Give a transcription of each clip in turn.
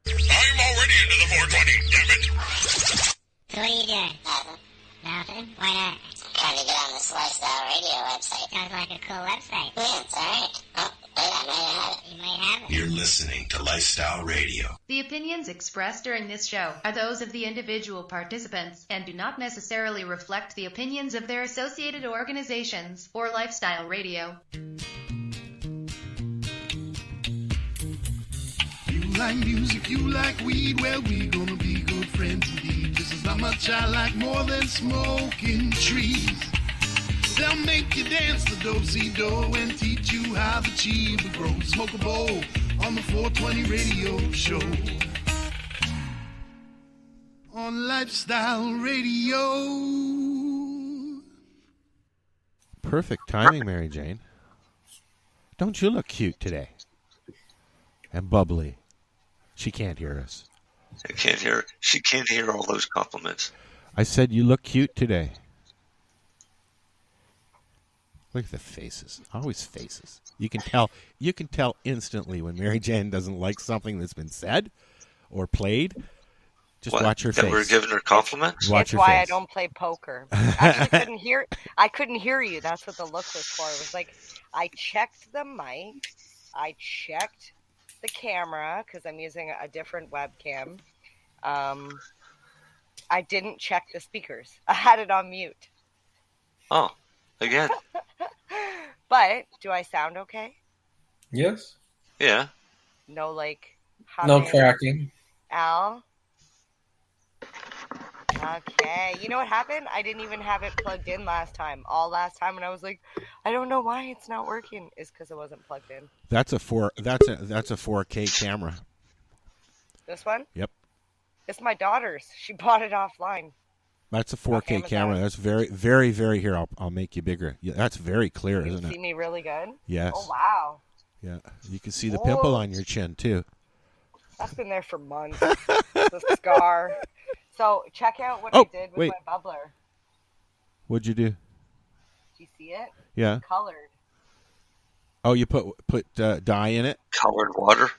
I'm already into the 420, damn it! So what are you doing? Nothing? Why not? Trying to get on this Lifestyle Radio website. Sounds like a cool website. Yeah, it's alright. Oh, wait, I might have it. You might have it. You're listening to Lifestyle Radio. The opinions expressed during this show are those of the individual participants and do not necessarily reflect the opinions of their associated organizations or Lifestyle Radio. You like music, you like weed, well, we gonna be good friends indeed. This is how much I like more than smoking trees. They'll make you dance the do-si-do and teach you how the chiba grows. Smoke a bowl on the 420 radio show. On Lifestyle Radio. Perfect timing, Marijane. Don't you look cute today? And bubbly. She can't hear us. I can't hear. She can't hear all those compliments. I said you look cute today. Look at the faces. Always faces. You can tell instantly when Marijane doesn't like something that's been said or played. Just watch her face. That we're giving her compliments? Watch her why face. I don't play poker. I couldn't hear you. That's what the look was for. It was like I checked the mic. I checked the camera because I'm using a different webcam. I didn't check the speakers. I had it on mute. Oh, again. But do I sound okay? Yes. Yeah. No, like no cracking. Al. Okay. You know what happened? I didn't even have it plugged in last time. And I was like, I don't know why it's not working. It's because it wasn't plugged in. That's a 4K camera. This one? Yep. It's my daughter's. She bought it offline. That's a 4K camera. That's very, very, very. Here, I'll make you bigger. Yeah, that's very clear, isn't it? You see me really good? Yes. Oh, wow. Yeah. You can see the pimple on your chin, too. That's been there for months. The scar. So, check out what I did with my bubbler. What'd you do? Do you see it? Yeah. It's colored. Oh, you put dye in it? Colored water?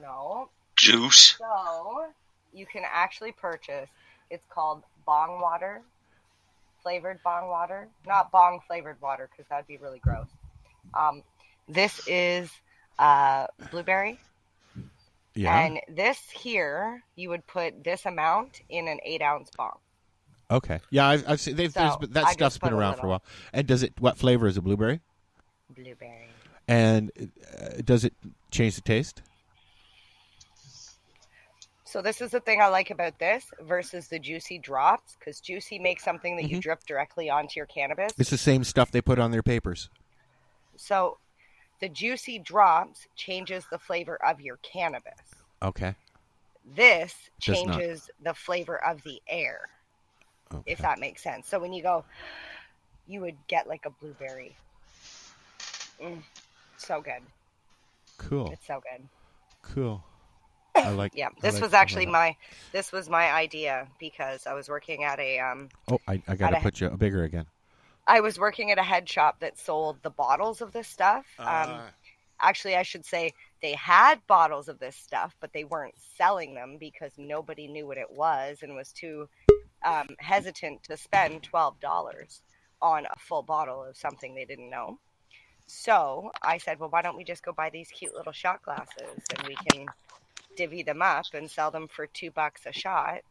No. Juice? So, you can actually purchase, it's called bong water, flavored bong water. Not bong flavored water, because that'd be really gross. This is blueberry. Yeah. And this here, you would put this amount in an 8-ounce bong. Okay. Yeah, I've seen that stuff's been around for a while. And what flavor is it? Blueberry? Blueberry. And does it change the taste? So this is the thing I like about this versus the Juicy drops, because Juicy makes something that you drip directly onto your cannabis. It's the same stuff they put on their papers. So the Juicy drops changes the flavor of your cannabis. Okay. This changes the flavor of the air, if that makes sense. So when you go, you would get like a blueberry. So good. Cool. It's so good. Cool. I like. Yeah, this was actually my idea because I was working at a I gotta put you bigger again. I was working at a head shop that sold the bottles of this stuff. Actually, I should say they had bottles of this stuff, but they weren't selling them because nobody knew what it was and was too hesitant to spend $12 on a full bottle of something they didn't know. So I said, well, why don't we just go buy these cute little shot glasses and we can divvy them up and sell them for $2 a shot.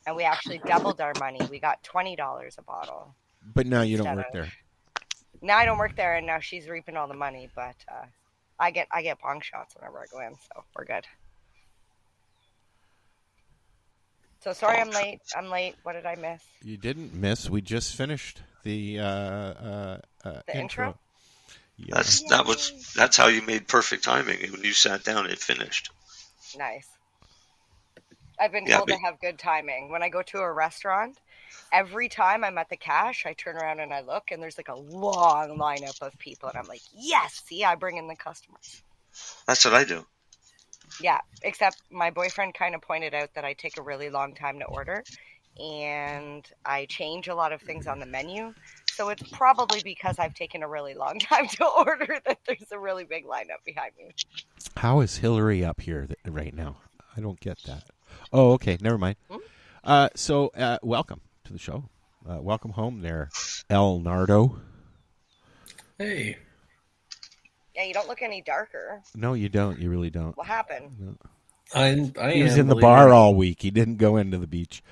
And we actually doubled our money. We got $20 a bottle. But now you don't work there. Now I don't work there, and now she's reaping all the money. But I get bong shots whenever I go in, so we're good. So sorry, I'm late. What did I miss? You didn't miss. We just finished the intro. Yeah. That's how you made perfect timing. When you sat down, it finished. Nice. I've been told to have good timing. When I go to a restaurant, every time I'm at the cash, I turn around and I look, and there's like a long lineup of people, and I'm like, yes, see, I bring in the customers. That's what I do. Yeah, except my boyfriend kind of pointed out that I take a really long time to order, and I change a lot of things on the menu. So it's probably because I've taken a really long time to order that there's a really big lineup behind me. How is Hillary up here right now? I don't get that. Oh, okay. Never mind. So, welcome to the show. Welcome home there, El Nardo. Hey. Yeah, you don't look any darker. No, you don't. You really don't. What happened? No. He was in the bar all week. He didn't go into the beach.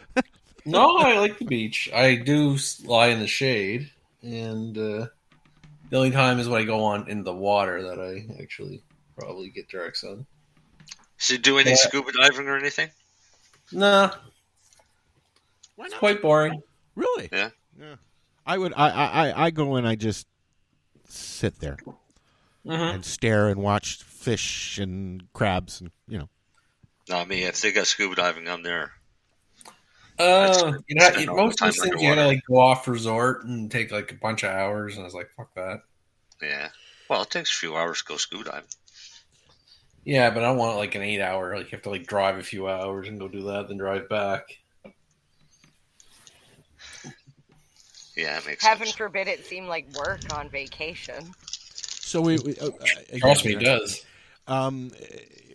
No, I like the beach. I do lie in the shade, and the only time is when I go on in the water that I actually probably get direct sun. So you do any scuba diving or anything? Nah. Why not? It's quite boring. Really? Yeah. I go and I just sit there and stare and watch fish and crabs and Not me. If they got scuba diving, I'm there. Most of these things you gotta go off resort and take a bunch of hours, and I was like, fuck that. Yeah. Well, it takes a few hours to go scuba diving. Yeah, but I don't want an 8 hour. You have to drive a few hours and go do that, then drive back. Yeah, it makes Heaven sense. forbid it seemed like work on vacation. So we Trust me, it does.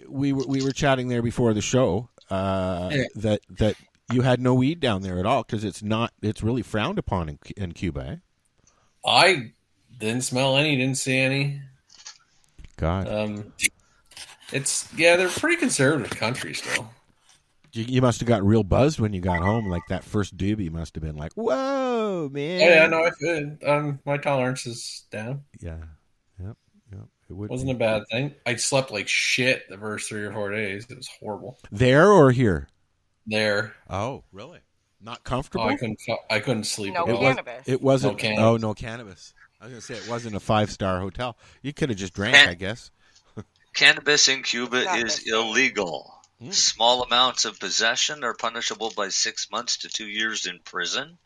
We were chatting there before the show that you had no weed down there at all because it's really frowned upon in Cuba. Eh? I didn't smell any, didn't see any. God, they're a pretty conservative country still. You must have got real buzzed when you got home. Like that first doobie must have been like, "Whoa, man!" Oh, yeah, no, I could. My tolerance is down. Yeah, yep. It wasn't a bad thing. I slept like shit the first 3 or 4 days. It was horrible. There or here? There. Oh, really? Not comfortable? Oh, I couldn't sleep. No cannabis. It wasn't. No cannabis. Oh, no cannabis. I was gonna say it wasn't a 5-star hotel. You could have just drank, I guess. Cannabis in Cuba is illegal. Small amounts of possession are punishable by 6 months to 2 years in prison.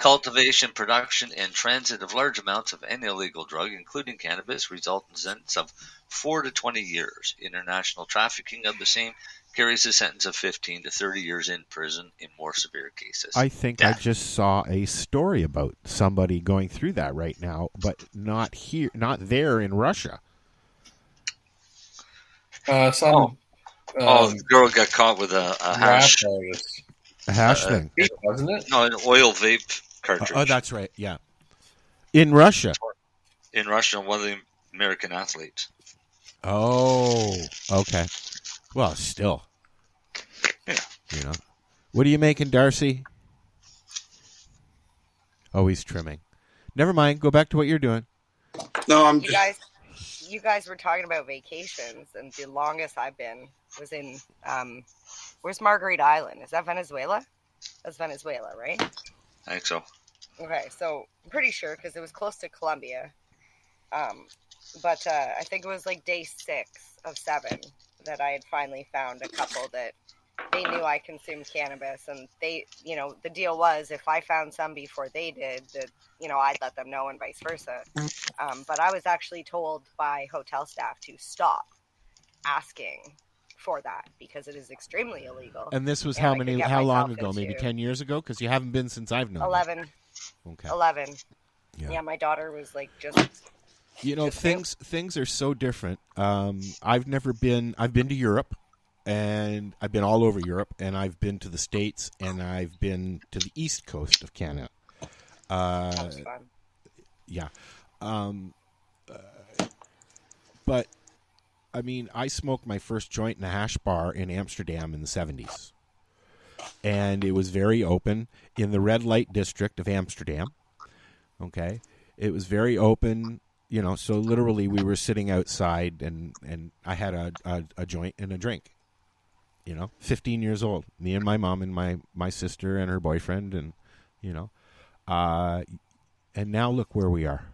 Cultivation, production, and transit of large amounts of any illegal drug, including cannabis, result in a sentence of 4 to 20 years. International trafficking of the same carries a sentence of 15 to 30 years in prison in more severe cases. I think death. I just saw a story about somebody going through that right now, but not here, not there in Russia. The girl got caught with a hash. A hash thing, wasn't it? No, an oil vape cartridge. Oh, that's right. Yeah, in Russia. In Russia, one of the American athletes. Oh, okay. Well, still. Yeah. What are you making, Darcy? Oh, he's trimming. Never mind. Go back to what you're doing. No, I'm just... You guys were talking about vacations, and the longest I've been was in, where's Marguerite Island? Is that Venezuela? That's Venezuela, right? I think so. Okay, so I'm pretty sure because it was close to Colombia. But I think it was day 6 of 7 that I had finally found a couple that they knew I consumed cannabis, and they, the deal was if I found some before they did, that, I'd let them know and vice versa. But I was actually told by hotel staff to stop asking for that because it is extremely illegal. And this was how long ago? Maybe 10 years ago? Because you haven't been since I've known. 11. Okay. 11. Yeah, my daughter was just... things are so different. I've been to Europe, and I've been all over Europe, and I've been to the States, and I've been to the East Coast of Canada. That was fun. Yeah. But, I mean, I smoked my first joint in a hash bar in Amsterdam in the 70s. And it was very open in the red light district of Amsterdam. Okay? It was very open, so literally we were sitting outside and I had a joint and a drink. 15 years old. Me and my mom and my sister and her boyfriend and, and now look where we are.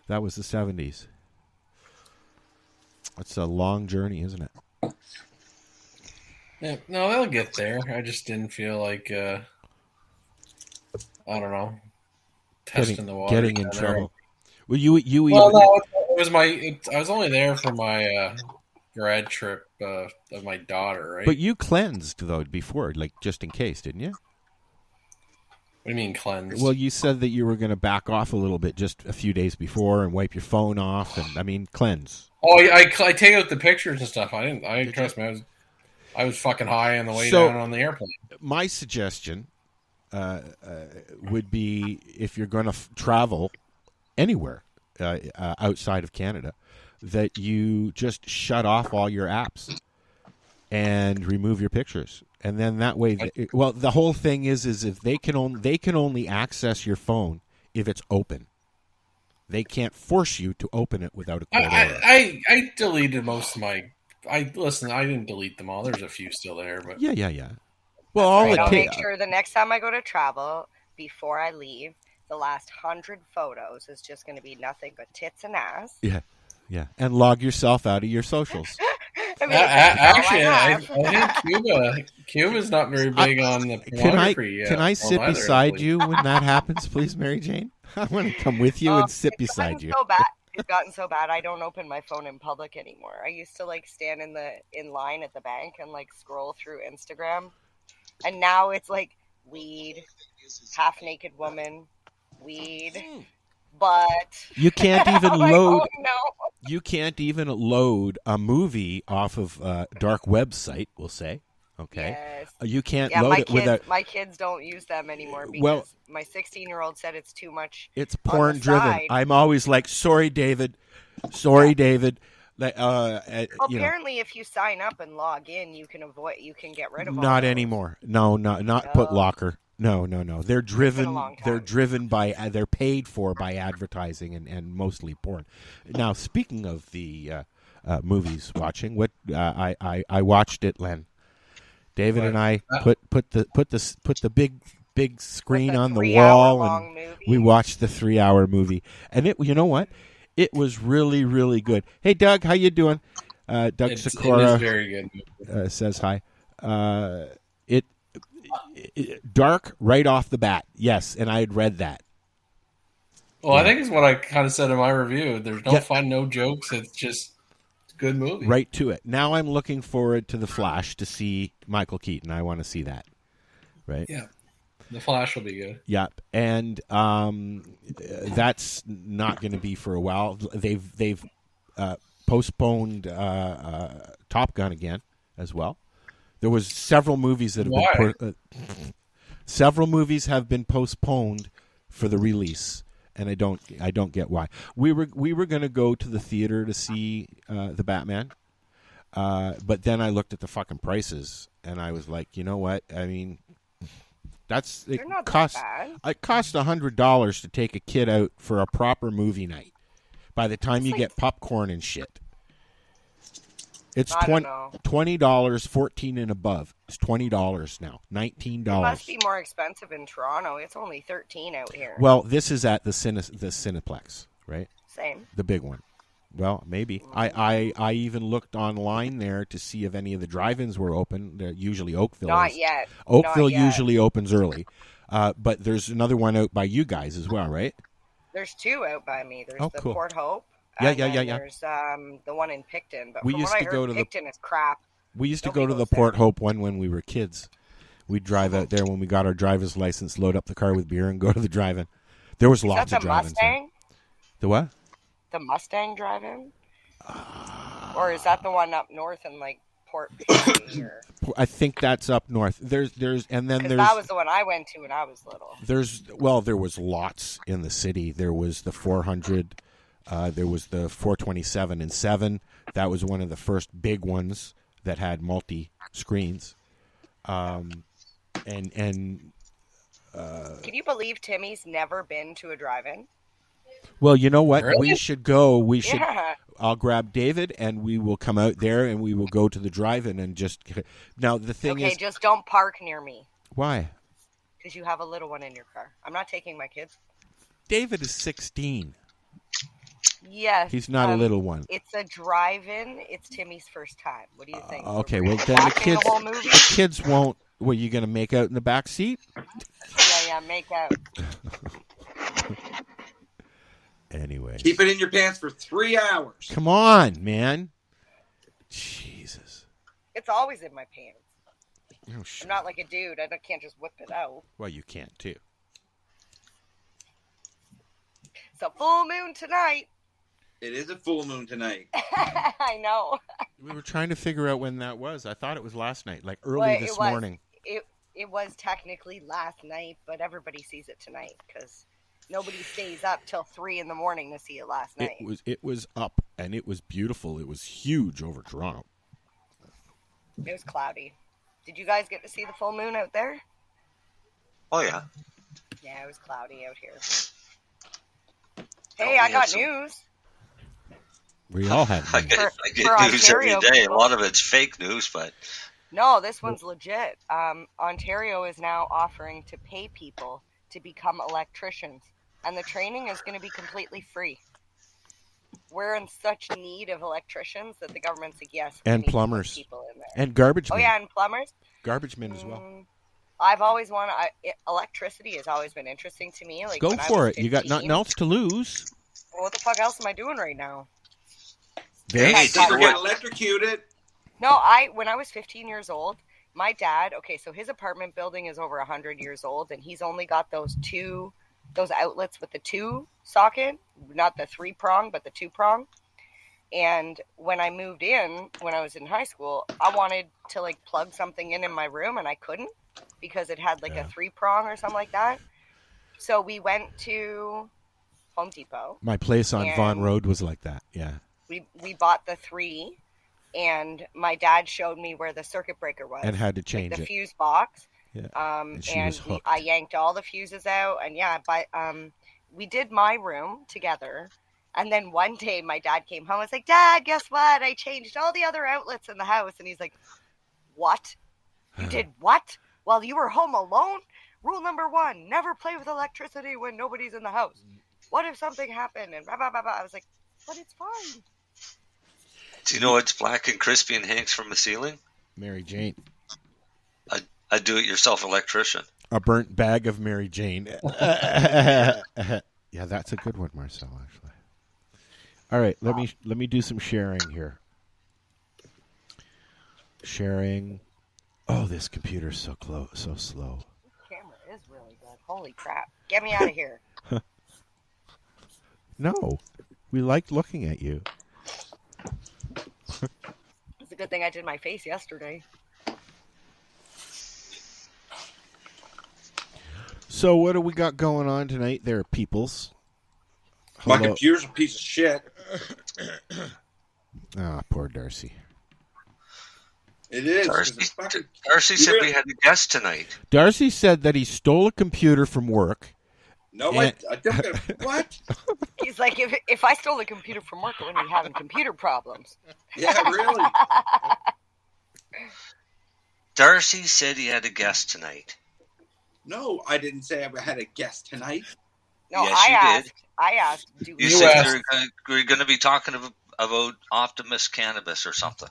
That was the 70s. It's a long journey, isn't it? Yeah, no, they'll get there. I just didn't feel like, I don't know, testing the water. Getting in trouble. Well, no, it was I was only there for my grad trip of my daughter, right? But you cleansed, though, before, just in case, didn't you? What do you mean cleanse? Well, you said that you were going to back off a little bit just a few days before and wipe your phone off, and cleanse. Oh, I take out the pictures and stuff. I trust me. I was fucking high on the way down on the airplane. My suggestion would be, if you're going to travel anywhere outside of Canada, that you just shut off all your apps and remove your pictures. And then that way, the whole thing is if they can only access your phone if it's open. They can't force you to open it without a court order. I deleted most of my. I didn't delete them all. There's a few still there, but yeah. Well, I'll make sure the next time I go to travel, before I leave, the last 100 photos is just going to be nothing but tits and ass. Yeah, and log yourself out of your socials. Actually, I think Cuba's not very big on the pornography. Can I sit beside you when that happens, please, Mary Jane? I want to come with you and sit beside you. It's gotten so bad I don't open my phone in public anymore. I used to stand in line at the bank and scroll through Instagram, and now it's weed, half naked woman, weed, but you can't even load. Oh, no. You can't even load a movie off of a dark website. We'll say. Okay. Yes. You can't load it without. My kids don't use them anymore because my 16-year-old said it's too much. It's porn driven. I'm always like, sorry, David. David. Apparently, if you sign up and log in, you can get rid of. Not anymore. No, not Put Locker. No. They're driven. They're paid for by advertising and mostly porn. Now, speaking of the movies watching, what I watched it, Len. David and I put the big screen on the wall, and we watched the 3-hour movie. And you know what? It was really, really good. Hey, Doug, how you doing? Doug Sikora it is very good. Says hi. It dark right off the bat. Yes, and I had read that. Well, I think it's what I kind of said in my review. There's no fun, no jokes. It's just a good movie. Right to it. Now I'm looking forward to The Flash to see Michael Keaton. I want to see that. Right? Yeah. The Flash will be good. Yep. And that's not going to be for a while. They've postponed Top Gun again as well. There was several movies that have several movies have been postponed for the release, and I don't get why. We were going to go to the theater to see the Batman, but then I looked at the fucking prices, and I was like, you know what? I mean, it costs $100 to take a kid out for a proper movie night. By the time you get popcorn and shit. It's $20, 14 and above. It's $20 now, $19. It must be more expensive in Toronto. It's only $13 out here. Well, this is at the Cineplex, right? Same. The big one. Well, maybe. I even looked online there to see if any of the drive-ins were open. Usually Oakville. Not yet. Oakville usually opens early, but there's another one out by you guys as well, right? There's two out by me. There's the cool. Port Hope. Yeah. There's the one in Picton. But from what I heard, Picton is crap. We used to go to the Port Hope one when we were kids. We'd drive out there when we got our driver's license, load up the car with beer, and go to the drive-in. There was lots of drive-ins. Is that the Mustang? The what? The Mustang drive-in? Or is that the one up north in Port Perry? I think that's up north. There's that was the one I went to when I was little. There was lots in the city. There was the 400. There was the 427 and 7. That was one of the first big ones that had multi screens. Can you believe Timmy's never been to a drive-in? Well, you know what? Really? We should go. Yeah. I'll grab David, and we will come out there, and we will go to the drive-in and just. Now the thing is, just don't park near me. Why? Because you have a little one in your car. I'm not taking my kids. David is 16. Yes. He's not a little one. It's a drive-in. It's Timmy's first time. What do you think? Okay, well then the kids won't. Were you going to make out in the back seat? Yeah, make out. Anyway. Keep it in your pants for 3 hours. Come on, man. Jesus. It's always in my pants. Oh, I'm not like a dude. I can't just whip it out. Well, you can't, too. It's a full moon tonight. It is a full moon tonight. I know. We were trying to figure out when that was. I thought it was last night, like early this morning. It was technically last night, but everybody sees it tonight because nobody stays up till 3 a.m. to see it last night. It was up, and it was beautiful. It was huge over Toronto. It was cloudy. Did you guys get to see the full moon out there? Oh, yeah. Yeah, it was cloudy out here. Hey, I got news. We all had I get news Ontario every day. people. A lot of it's fake news, but... No, this one's legit. Ontario is now offering to pay people to become electricians, and the training is going to be completely free. We're in such need of electricians that the government's like, yes, we and need to put plumbers people in there. and garbage men. Oh yeah, and plumbers. Garbage men as well. I've always wanted electricity has always been interesting to me. Like, Go when I for was it. You got 15, nothing else to lose. Well, what the fuck else am I doing right now? Hey, don't get electrocuted. No, when I was 15 years old, my dad, okay, so his apartment building is over 100 years old, and he's only got those outlets with the 2 socket, not the 3-prong, but the 2-prong. And when I moved in, when I was in high school, I wanted to like plug something in my room, and I couldn't because it had like a 3-prong or something like that. So we went to Home Depot. My place on Vaughan Road was like that, yeah. We bought the 3, and my dad showed me where the circuit breaker was. And had to change like the it. fuse box. Yeah. And I yanked all the fuses out, and we did my room together. And then one day my dad came home and was like, Dad, guess what? I changed all the other outlets in the house. And he's like, what? You did what? While you were home alone? Rule number 1, never play with electricity when nobody's in the house. What if something happened? And blah, blah, blah, blah. I was like, but it's fine. Do you know what's black and crispy and hangs from the ceiling? Mary Jane. A do-it-yourself electrician. A burnt bag of Mary Jane. Yeah, that's a good one, Marcel, actually. All right, let me do some sharing here. Sharing. Oh, this computer's so slow. This camera is really good. Holy crap. Get me out of here. No, we liked looking at you. It's a good thing I did my face yesterday. So what do we got going on tonight there, peoples? My computer's a piece of shit. Poor Darcy. It is. Darcy said we had a guest tonight. Darcy said that he stole a computer from work. No, I don't. What? He's like, if I stole a computer from work, I wouldn't be having computer problems. Yeah, really? Darcy said he had a guest tonight. No, I didn't say I had a guest tonight. No, yes, you did. I asked. You said we're going to be talking about Optimus Cannabis or something.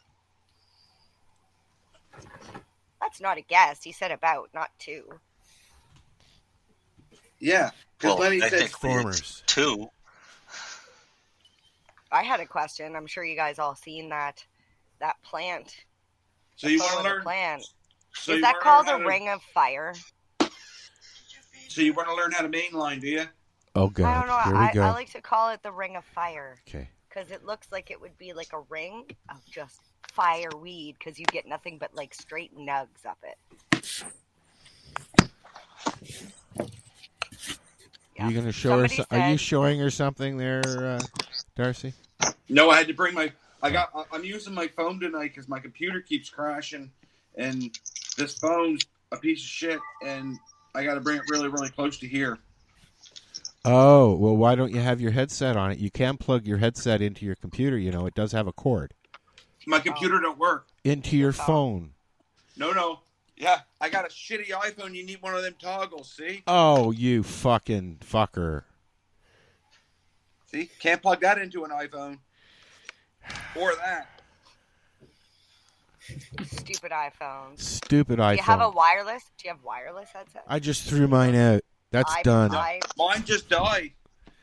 That's not a guest. He said about, not to. Yeah. Well, Lennie I said think Formers. 2. I had a question. I'm sure you guys all seen that plant. So you want to learn? Plant. So is that called a ring of fire? So you want to learn how to mainline, do you? Oh, God. I don't know. Here we go. I like to call it the ring of fire. Okay. Because it looks like it would be like a ring of just fire weed, because you get nothing but like straight nugs up it. Are you going to show her? Are you showing her something there, Darcy? No, I had to bring I'm using my phone tonight because my computer keeps crashing, and this phone's a piece of shit, and I got to bring it really, really close to here. Oh, well, why don't you have your headset on it? You can plug your headset into your computer. You know, it does have a cord. My computer don't work. Into your phone. No. Yeah, I got a shitty iPhone. You need one of them toggles, see? Oh, you fucking fucker. See? Can't plug that into an iPhone. Or that. Stupid iPhone. Stupid iPhone. Do you have a wireless? Do you have wireless headset? I just threw mine out. That's done. Mine just died.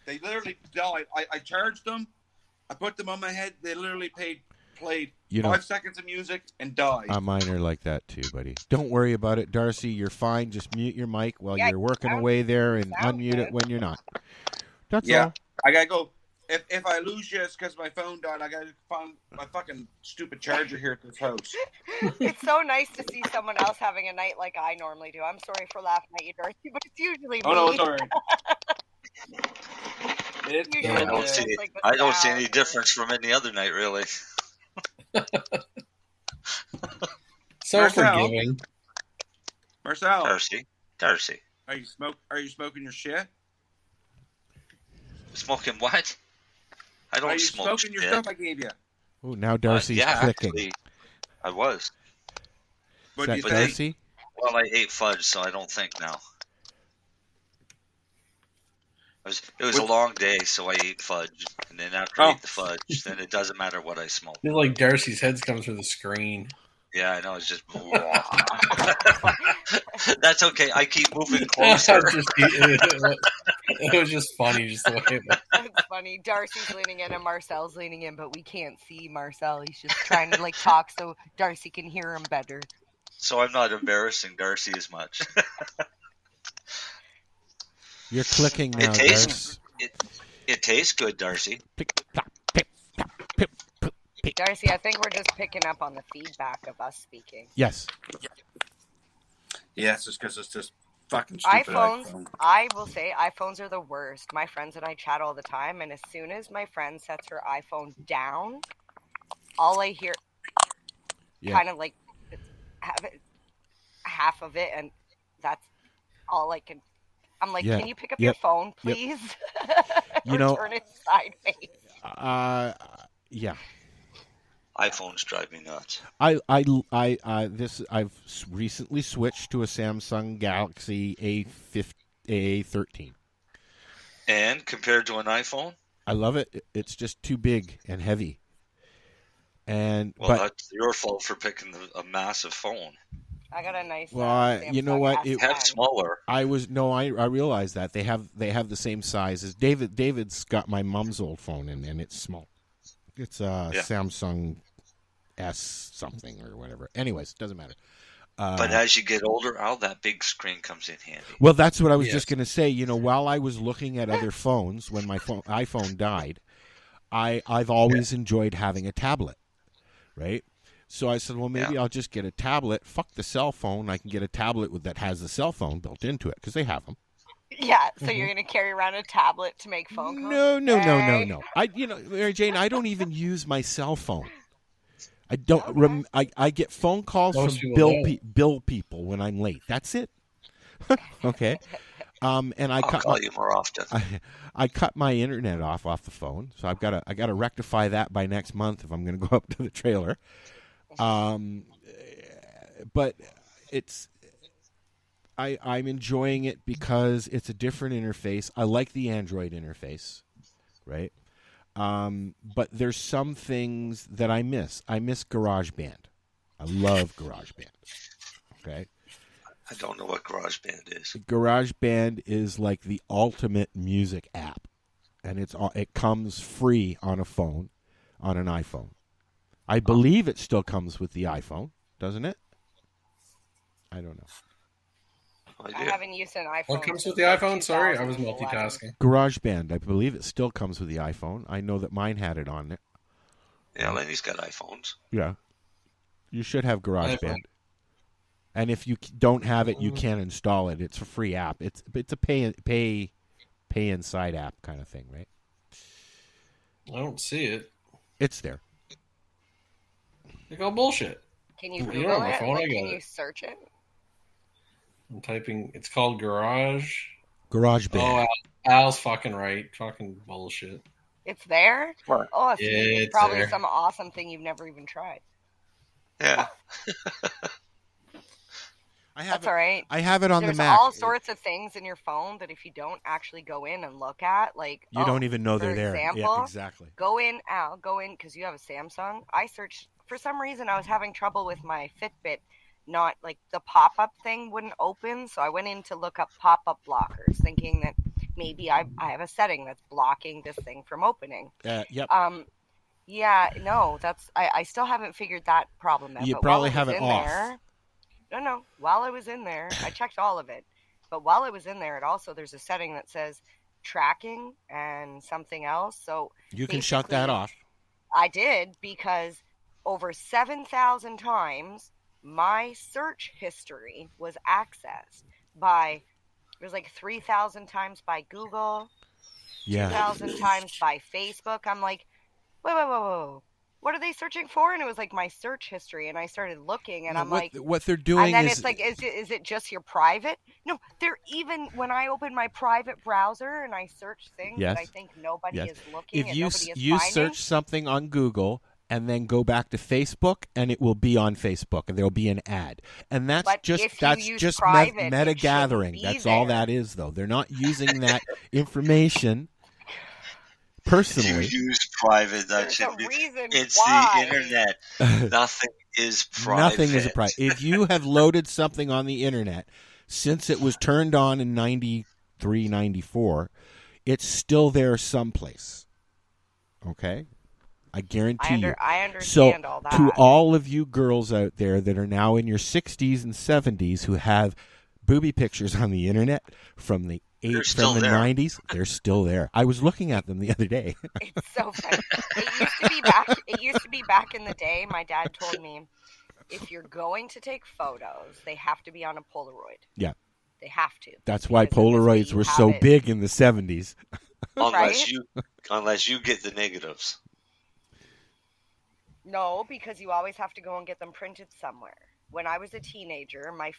They literally died. I charged them. I put them on my head. They literally played 5 seconds of music and died. Mine are like that too, buddy. Don't worry about it, Darcy. You're fine. Just mute your mic while you're working away there and unmute it when you're not. That's all. I gotta go. If I lose you, it's because my phone died. I got to find my fucking stupid charger here at this house. It's so nice to see someone else having a night like I normally do. I'm sorry for laughing at you, Darcy, but it's usually me. Oh, no, it's all right. I don't see any difference from any other night, really. So Marcel? forgiving. Marcel. Darcy. Are you smoking your shit? Smoking what? I don't smoke Are you smoking your stuff I gave you? Oh, now Darcy's clicking. Actually, I was. What do you think? Darcy? Well, I ate fudge, so I don't think now. It was a long day, so I ate fudge. And then after I ate the fudge, then it doesn't matter what I smoke. I feel like Darcy's head's coming through the screen. Yeah, I know. It's just... That's okay. I keep moving closer. It was just funny, just the way it was. It's funny. Darcy's leaning in and Marcel's leaning in, but we can't see Marcel. He's just trying to talk so Darcy can hear him better. So I'm not embarrassing Darcy as much. You're clicking now, Darcy. It tastes good, Darcy. Darcy, I think we're just picking up on the feedback of us speaking. Yes. Yeah, it's just because it's just fucking stupid iPhone. I will say iPhones are the worst. My friends and I chat all the time, and as soon as my friend sets her iPhone down, all I hear kind of have it, half of it, and that's all I can. I'm like, can you pick up your phone, please? Or turn it sideways. Yeah. iPhones drive me nuts. I've recently switched to a Samsung Galaxy A13. And compared to an iPhone? I love it. It's just too big and heavy. That's your fault for picking a massive phone. I got a nice. You know what? It have smaller. I realized that they have the same size as David. David's got my mom's old phone and it's small. It's a Samsung S something or whatever. Anyways, doesn't matter. But as you get older, that big screen comes in handy. Well, that's what I was just going to say. While I was looking at other phones when my iPhone died, I've always enjoyed having a tablet, right? So I said, well, maybe I'll just get a tablet. Fuck the cell phone. I can get a tablet that has the cell phone built into it because they have them. Yeah, so you're going to carry around a tablet to make phone calls? No. Mary Jane, I don't even use my cell phone. I don't. I get phone calls from bill people when I'm late. That's it. Okay. And I'll call you more often. I cut my internet off the phone, so I got to rectify that by next month if I'm going to go up to the trailer. But I'm enjoying it because it's a different interface. I like the Android interface, right? But there's some things that I miss. I miss GarageBand. I love GarageBand. Okay. I don't know what GarageBand is. GarageBand is like the ultimate music app, and it comes free on a phone, on an iPhone. I believe it still comes with the iPhone, doesn't it? I don't know. I haven't used an iPhone. What comes with the iPhone? Sorry, I was multitasking. GarageBand, I believe it still comes with the iPhone. I know that mine had it on it. Yeah, Lenny's got iPhones. Yeah. You should have GarageBand. And if you don't have it, you can install it. It's a free app. It's a pay inside app kind of thing, right? I don't see it. It's there. They go bullshit. Can you Google it? Can you search it? I'm typing. It's called GarageBand. Oh, Al's fucking right. Fucking bullshit. It's there? What? Oh, it's probably there. some awesome thing you've never even tried. Yeah. That's all right. I have it on There's the Mac. There's all sorts of things in your phone that if you don't actually go in and look at, you don't even know they're there. Example, Yeah, exactly. Go in, because you have a Samsung. I searched, for some reason, I was having trouble with my Fitbit. Not like the pop-up thing wouldn't open, so I went in to look up pop-up blockers, thinking that maybe I have a setting that's blocking this thing from opening. Yep. Yeah, no, I still haven't figured that problem out. You probably have it off. While I was in there, I checked all of it. But while I was in there, there's a setting that says tracking and something else. So you can shut that off. I did, because over 7,000 times my search history was accessed by, it was like 3,000 times by Google, 2,000 times by Facebook. I'm like, whoa. What are they searching for? And it was like my search history. And I started looking, and I'm like, what they're doing and then is, it's like, is it just your private? No, they're even, when I open my private browser and I search things that I think nobody is looking at, if you search something on Google and then go back to Facebook, and it will be on Facebook, and there will be an ad, and that's just meta gathering. That's all that is, though. They're not using that information personally. If you use private, that should be. It's the internet. Nothing is private. Nothing is private. If you have loaded something on the internet since it was turned on in 93, 94, it's still there someplace. Okay? I guarantee you. I understand all that. To all of you girls out there that are now in your 60s and 70s who have booby pictures on the internet from the 90s, they're still there. I was looking at them the other day. It's so funny. It used to be back in the day. My dad told me, if you're going to take photos, they have to be on a Polaroid. Yeah. They have to. That's why Polaroids were so big in the 70s. Unless you get the negatives. No, because you always have to go and get them printed somewhere. When I was a teenager, my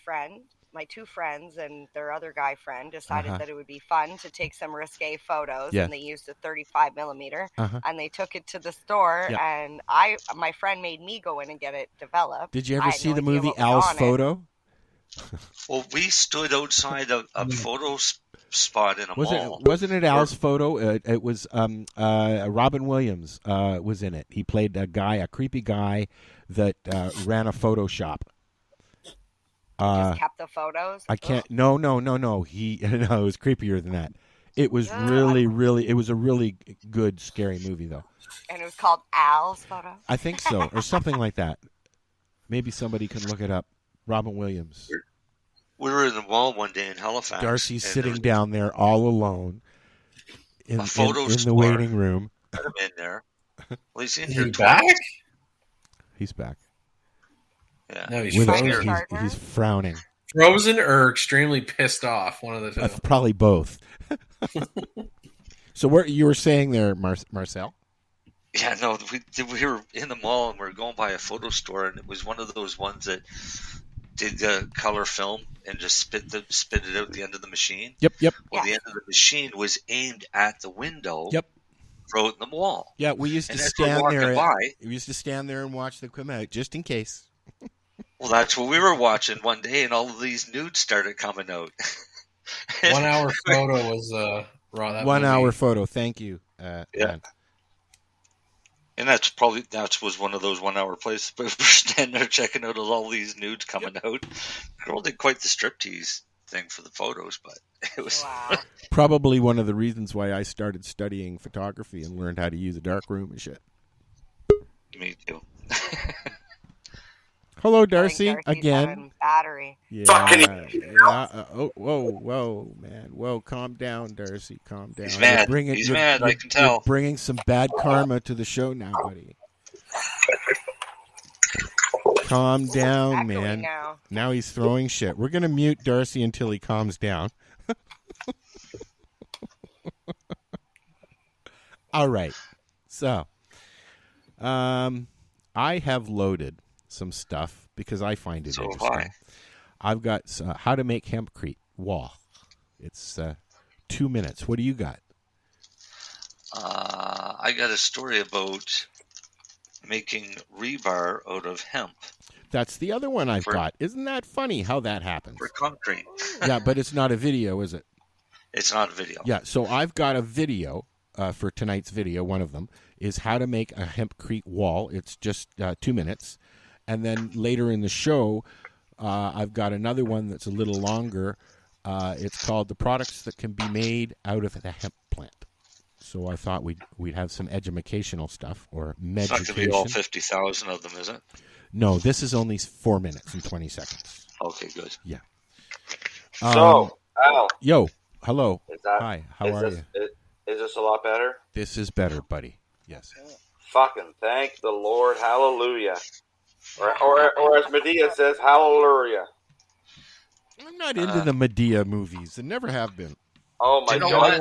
two friends and their other guy friend decided that it would be fun to take some risque photos, and they used a 35 millimeter, and they took it to the store, and my friend made me go in and get it developed. Did you ever see the movie Al's Photo? Well, we stood outside a photo spot in a mall. Wasn't it Al's Photo? It was Robin Williams was in it. He played a creepy guy that ran a photo shop. Just kept the photos? I can't. No. It was creepier than that. It was it was a really good, scary movie, though. And it was called Al's Photo? I think so, or something like that. Maybe somebody can look it up. Robin Williams. We were in the mall one day in Halifax. Darcy's sitting down there all alone in the waiting room. Let him in there. Well, he's in Is here he back? He's back. Yeah. No, he's frowning. Frozen or extremely pissed off. One of the two. Probably both. So what you were saying there, Marcel? Yeah, no, we were in the mall and we were going by a photo store, and it was one of those ones that did the color film and just spit it out the end of the machine. Yep. Well, the end of the machine was aimed at the window. Yep. Throw it in the wall. Yeah, we used to stand there. We used to stand there and watch them come out just in case. Well, that's what we were watching one day, and all of these nudes started coming out. 1 hour photo was raw. 1 hour photo. Thank you. Yeah. Man. And that was one of those 1 hour places. But we're standing there checking out all these nudes coming out. Girl did quite the striptease thing for the photos, but it was probably one of the reasons why I started studying photography and learned how to use a darkroom and shit. Me too. Hello, Darcy. Again. Battery. Yeah. Whoa, man. Whoa, calm down, Darcy. Calm down. He's mad. He's mad. I can tell. You're bringing some bad karma to the show now, buddy. Calm down, man. Now he's throwing shit. We're gonna mute Darcy until he calms down. All right. So, I have loaded some stuff because I find it interesting. I've got how to make hempcrete wall. It's 2 minutes. What do you got? I got a story about making rebar out of hemp. That's the other one I've got. Isn't that funny how that happens? For concrete. Yeah, but it's not a video, is it? It's not a video. Yeah, so I've got a video for tonight's video. One of them is how to make a hempcrete wall. It's just 2 minutes. And then later in the show, I've got another one that's a little longer. It's called The Products That Can Be Made Out of the Hemp Plant. So I thought we'd have some educational stuff or meducation. It's not going to be all 50,000 of them, is it? No, this is only 4 minutes and 20 seconds. Okay, good. Yeah. So, Al. Yo. Hello. Hi. How are you? Is this a lot better? This is better, buddy. Yes. Fucking thank the Lord. Hallelujah. Or as Medea says, hallelujah. I'm not into the Medea movies. They never have been. Oh my God!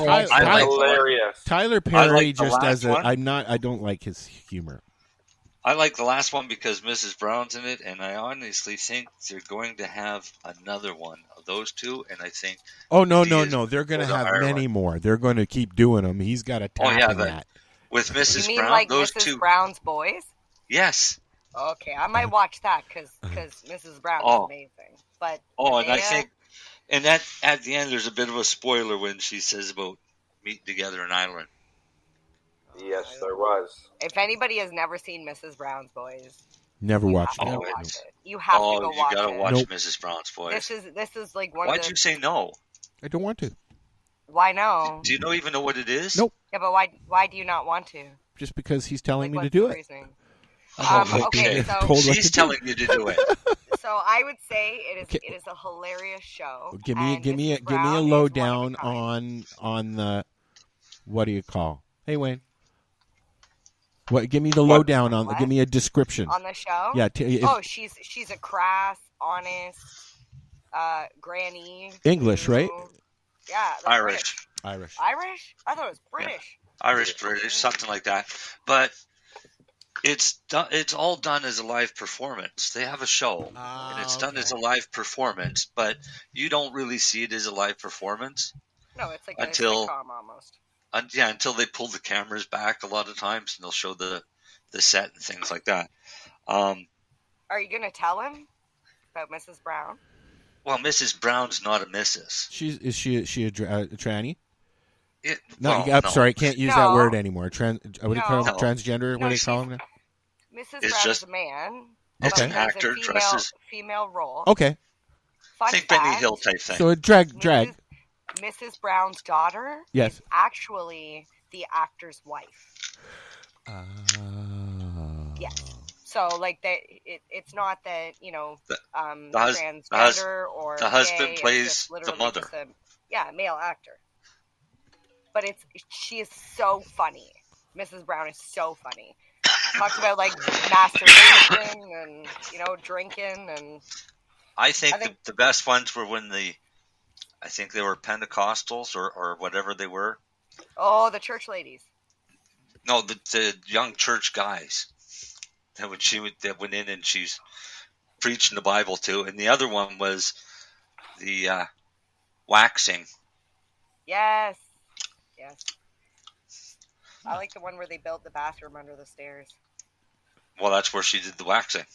Hilarious. Tyler Perry I don't like his humor. I like the last one because Mrs. Brown's in it, and I honestly think they're going to have another one of those two. And I think no, they're going to have many more. They're going to keep doing them. He's got a tap in that. With Mrs. You mean Brown, like those Mrs. two. Brown's Boys? Yes. Okay, I might watch that because Mrs. Brown is amazing. But and I think, and that at the end, there's a bit of a spoiler when she says about meeting together in Ireland. Yes, there was. If anybody has never seen Mrs. Brown's Boys, never watched it. You have to go watch it. You gotta watch Mrs. Brown's Boys. This is like one. Why'd you say no? I don't want to. Why no? Do you even know what it is? Nope. Yeah, but why do you not want to? Just because he's telling me to do it. Okay, so she's telling you to do it. So I would say it is a hilarious show. Give me a lowdown on the what do you call? Hey Wayne. What? Give me the lowdown on. Give me a description on the show. Yeah. She's a crass, honest granny. English, right? Yeah. Irish. Irish? I thought it was British. Yeah. Irish, British, something like that. But it's all done as a live performance. They have a show, and it's done as a live performance, but you don't really see it as a live performance. No, it's like a sitcom almost. Until they pull the cameras back a lot of times, and they'll show the set and things like that. Are you going to tell him about Mrs. Brown? Well, Mrs. Brown's not a Mrs. Is she a tranny? No. Sorry, I can't use that word anymore. What do you call them? Transgender? What do you call them? Mrs. Brown is a man. It's an actor dresses female role. Okay. Think Benny Hill type thing. So a drag. Mrs. Brown's daughter is actually the actor's wife. Yes. So like it's not that transgender or the husband gay, plays the mother. Male actor. But she is so funny. Mrs. Brown is so funny. Talks about like masturbation and drinking and. I think the best ones were when I think they were Pentecostals or whatever they were. Oh, the church ladies. No, the young church guys. That went in and she's preaching the Bible to, and the other one was the waxing. Yes. I like the one where they built the bathroom under the stairs. Well, that's where she did the waxing.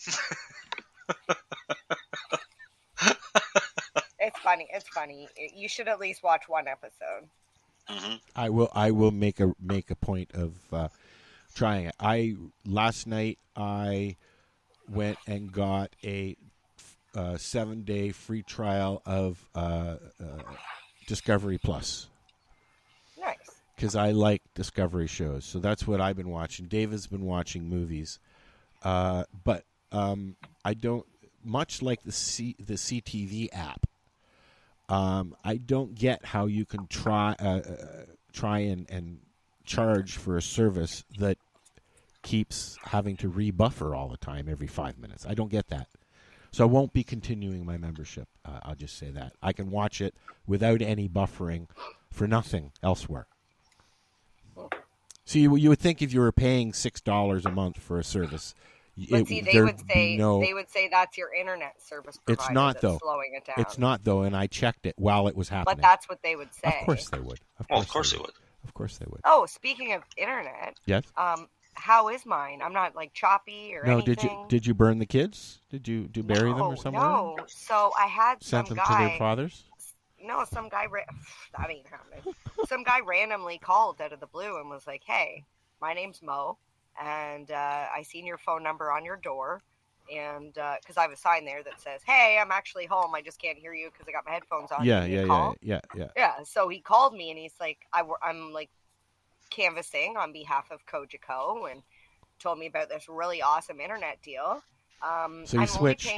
It's funny. You should at least watch one episode. Mm-hmm. I will make a point of trying it. Last night I went and got a 7-day free trial of Discovery Plus. Nice. Because I like Discovery shows, so that's what I've been watching. David's been watching movies, but I don't. Much like the CTV app, I don't get how you can try and charge for a service that keeps having to rebuffer all the time every 5 minutes. I don't get that. So I won't be continuing my membership. I'll just say that. I can watch it without any buffering for nothing elsewhere. So you would think if you were paying $6 a month for a service, but they would say that's your internet service provider. It's not though. Slowing it down. It's not though, and I checked it while it was happening. But that's what they would say. Of course they would. Of course they would. Of course they would. Oh, speaking of internet. Yes. How is mine? I'm not like choppy or anything. No, did you burn the kids? Did you bury them or somewhere? No. So I had sent them some guy to their fathers. No, some guy. That ain't happening. Some guy randomly called out of the blue and was like, "Hey, my name's Mo, and I seen your phone number on your door, and because I have a sign there that says, "Hey, I'm actually home. I just can't hear you because I got my headphones on." Yeah. So he called me and he's like, I'm like canvassing on behalf of Kojiko and told me about this really awesome internet deal. So you switched.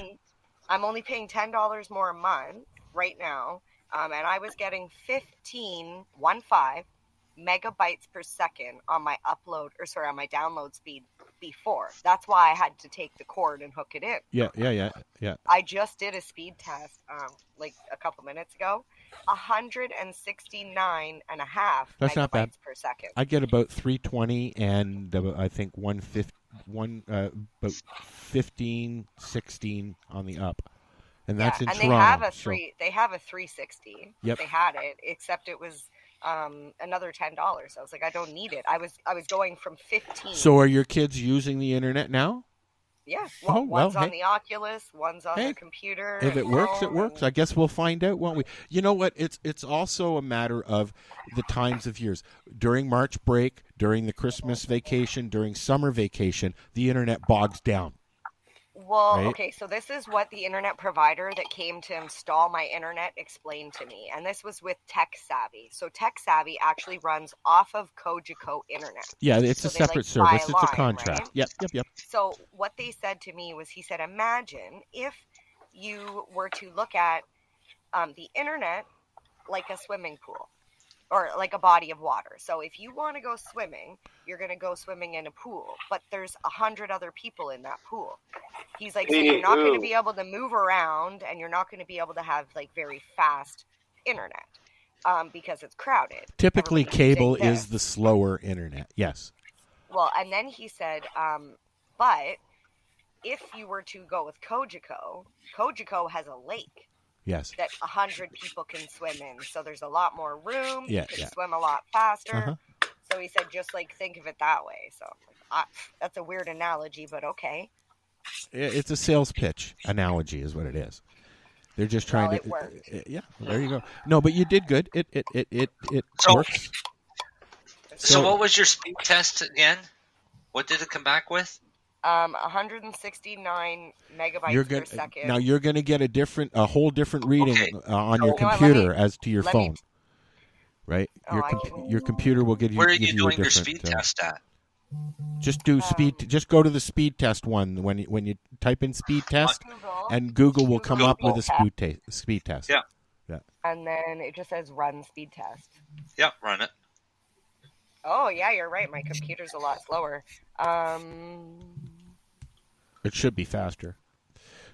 I'm only paying $10 more a month right now, and I was getting 15 megabytes per second on my on my download speed before. That's why I had to take the cord and hook it in. Yeah. I just did a speed test like a couple minutes ago. 169 and a half That's megabytes not bad. per second. I get about 320 and I think about 15, 16 on the up. And that's in and Toronto. They have a 360. Yep. They had it, except it was another $10. I was like, I don't need it. I was going from 15. So are your kids using the internet now? Yeah. One's on the Oculus, one's on the computer. If it works, it works. I guess we'll find out, won't we? You know what? It's also a matter of the times of years. During March break, during the Christmas vacation, during summer vacation, the internet bogs down. Well, right? Okay, so this is what the internet provider that came to install my internet explained to me. And this was with Tech Savvy. So Tech Savvy actually runs off of Cogeco Internet. Yeah, it's a separate service. It's a contract. Right? Yep. So what they said to me was, he said, imagine if you were to look at the internet like a swimming pool or like a body of water. So if you want to go swimming, you're going to go swimming in a pool, but there's 100 other people in that pool. He's like, so you're not going to be able to move around, and you're not going to be able to have like very fast internet because it's crowded. Typically, cable is the slower internet. Yes. Well, and then he said, but if you were to go with Cogeco has a lake. Yes. That 100 people can swim in. So there's a lot more room. Yeah, you can swim a lot faster. Uh-huh. So he said, just like think of it that way. So that's a weird analogy, but okay. It's a sales pitch analogy is what it is. They're just trying it worked. Yeah, there you go. No, but you did good. It works. So what was your speed test again? What did it come back with? 169 megabytes per second. Now you're going to get a whole different reading on your computer as to your phone, right? Your computer will give you. Where are you doing your speed test at? Just do speed. Just go to the speed test one when you type in speed test, and Google will come up with a speed test. Yeah. And then it just says run speed test. Yeah, run it. Oh yeah, you're right. My computer's a lot slower. It should be faster.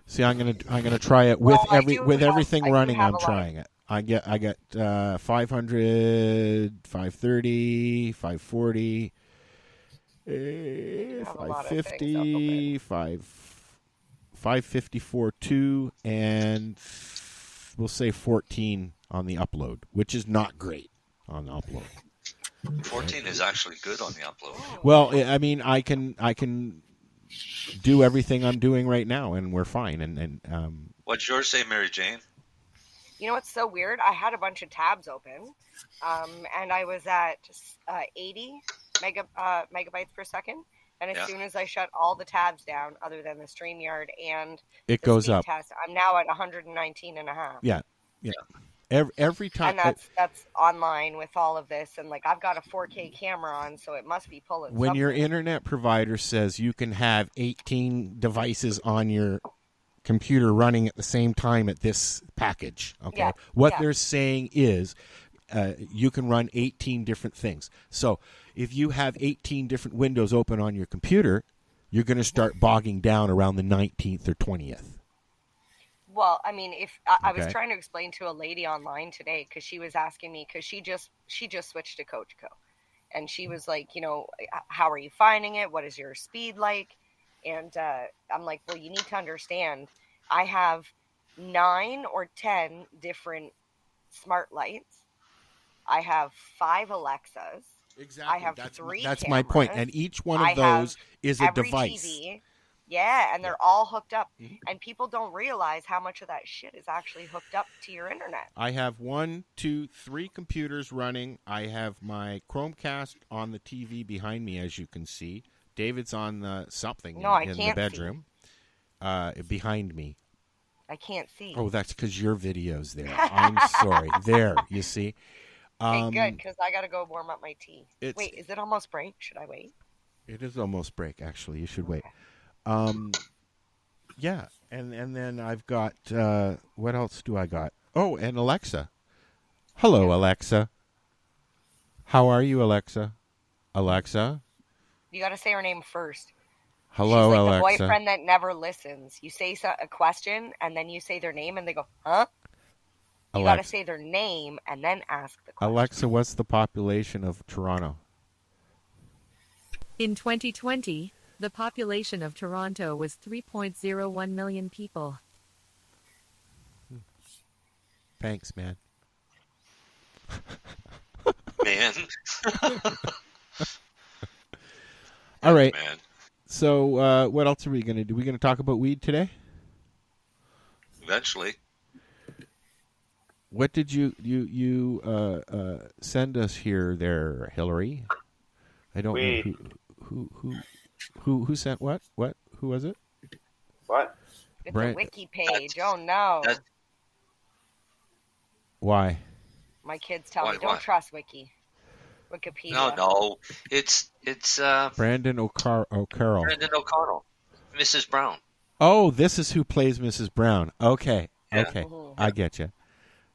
See, I'm gonna try it with everything running. I'm trying it. I get 500, 530, 540, 550, 554 2, and we'll say 14 on the upload, which is not great on the upload. 14 is actually good on the upload. Well, I mean, I can do everything I'm doing right now, and we're fine. And what's yours say, Marijane? You know what's so weird? I had a bunch of tabs open, and I was at 80 megabytes per second. And as soon as I shut all the tabs down, other than the StreamYard and it goes up. Test, I'm now at 119 and a half. Yeah. Every time. And that's online with all of this, and like I've got a 4K camera on, so it must be pulling. When something. Your internet provider says you can have 18 devices on your computer running at the same time at this package, okay? They're saying is you can run 18 different things. So if you have 18 different windows open on your computer, you're going to start bogging down around the 19th or 20th. Well, I mean, if I was trying to explain to a lady online today, because she was asking me, because she just switched to Cogeco, and she was like, you know, how are you finding it? What is your speed like? And I'm like, well, you need to understand, I have 9 or 10 different smart lights. I have 5 Alexas. Exactly. I have 3 That's cameras. my point. And each one of those is a device. TV. Yeah, and they're all hooked up. Mm-hmm. And people don't realize how much of that shit is actually hooked up to your internet. I have 1, 2, 3 computers running. I have my Chromecast on the TV behind me, as you can see. David's on the something in the bedroom behind me. I can't see. Oh, that's because your video's there. I'm sorry. There, you see. Okay, good, because I got to go warm up my tea. Wait, is it almost break? Should I wait? It is almost break, actually. You should wait. Yeah, and then I've got, what else do I got? Oh, and Alexa. Hello, Alexa. How are you, Alexa? Alexa? You got to say her name first. Hello, She's like Alexa. the boyfriend that never listens. You say a question, and then you say their name, and they go, huh? You got to say their name, and then ask the question. Alexa, what's the population of Toronto? In 2020, the population of Toronto was 3.01 million people. Thanks, man. Man. All right. Man. So, what else are we going to do? We going to talk about weed today? Eventually. What did you send us here, there, Hillary? I don't know who sent what? What? Who was it? What? It's a wiki page. Oh no. Why? My kids tell me don't trust Wikipedia. No. It's Brandon O'Carroll. Brandon O'Connell. Mrs. Brown. Oh, this is who plays Mrs. Brown. Okay. Yeah. Okay. I get you.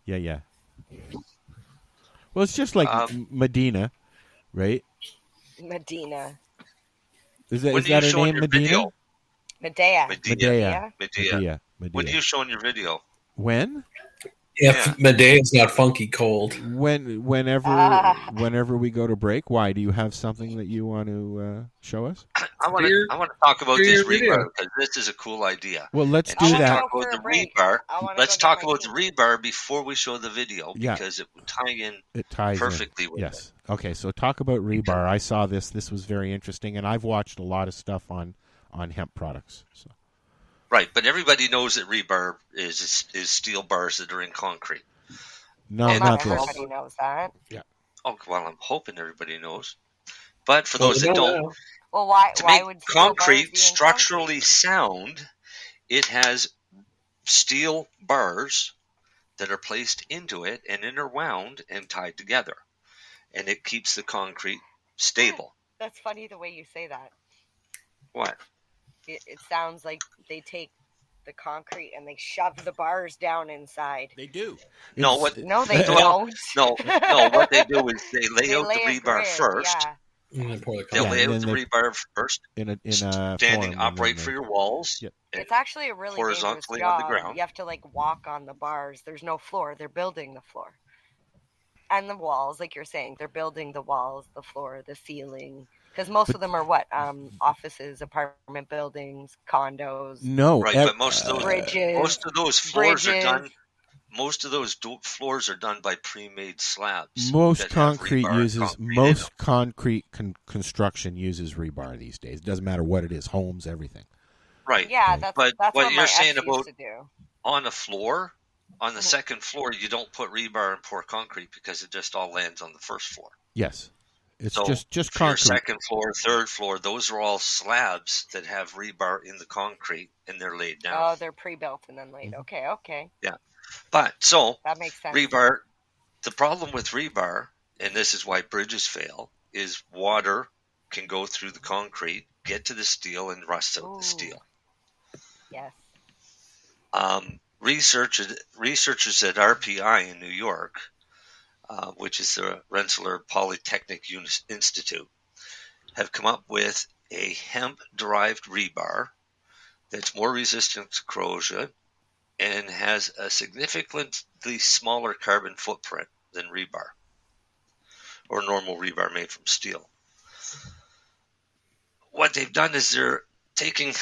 Yeah. Well, it's just like Medina, right? Medina. Is that her name, Medina? Medea. Medea. When are you showing your video? When? If Medea's not funky cold. Whenever we go to break. Why? Do you have something that you want to show us? I want to talk about this rebar because this is a cool idea. Well, let's do that. Let's talk about the rebar before we show the video because it would tie in perfectly with it. Yes. Okay, so talk about rebar. I saw this. This was very interesting, and I've watched a lot of stuff on hemp products. So. Right, but everybody knows that rebar is steel bars that are in concrete. No, not this. Everybody knows that. Yeah. Oh, well, I'm hoping everybody knows. But for those that don't, to make would concrete structurally sound, it has steel bars that are placed into it and interwound and tied together. And it keeps the concrete stable. That's funny the way you say that. What? It sounds like they take the concrete and they shove the bars down inside. They do. No, they don't. No. What they do is they lay out the rebar first. Yeah. They'll lay out the rebar first. Standing upright for your walls. Yep. It's actually a really horizontally dangerous on job. the ground. You have to walk on the bars. There's no floor. They're building the floor. And the walls, like you're saying, they're building the walls, the floor, the ceiling. Because most of them are what? Offices, apartment buildings, condos. No, right. But most of those bridges, floors are done. Most of those floors are done by pre-made slabs. Most concrete construction uses rebar these days. It doesn't matter what it is, homes, everything. Right. Yeah, that's what you're saying ex about used to do. On the floor, on the second floor, you don't put rebar and pour concrete because it just all lands on the first floor. Yes. It's so just for your concrete. second floor, third floor, those are all slabs that have rebar in the concrete and they're laid down. Oh, they're pre-built and then laid. Okay. Yeah. But that makes sense. Rebar, the problem with rebar, and this is why bridges fail, is water can go through the concrete, get to the steel, and rust out the steel. Yes. Researchers at RPI in New York, which is the Rensselaer Polytechnic Institute, have come up with a hemp-derived rebar that's more resistant to corrosion and has a significantly smaller carbon footprint than rebar, or normal rebar made from steel. What they've done is they're taking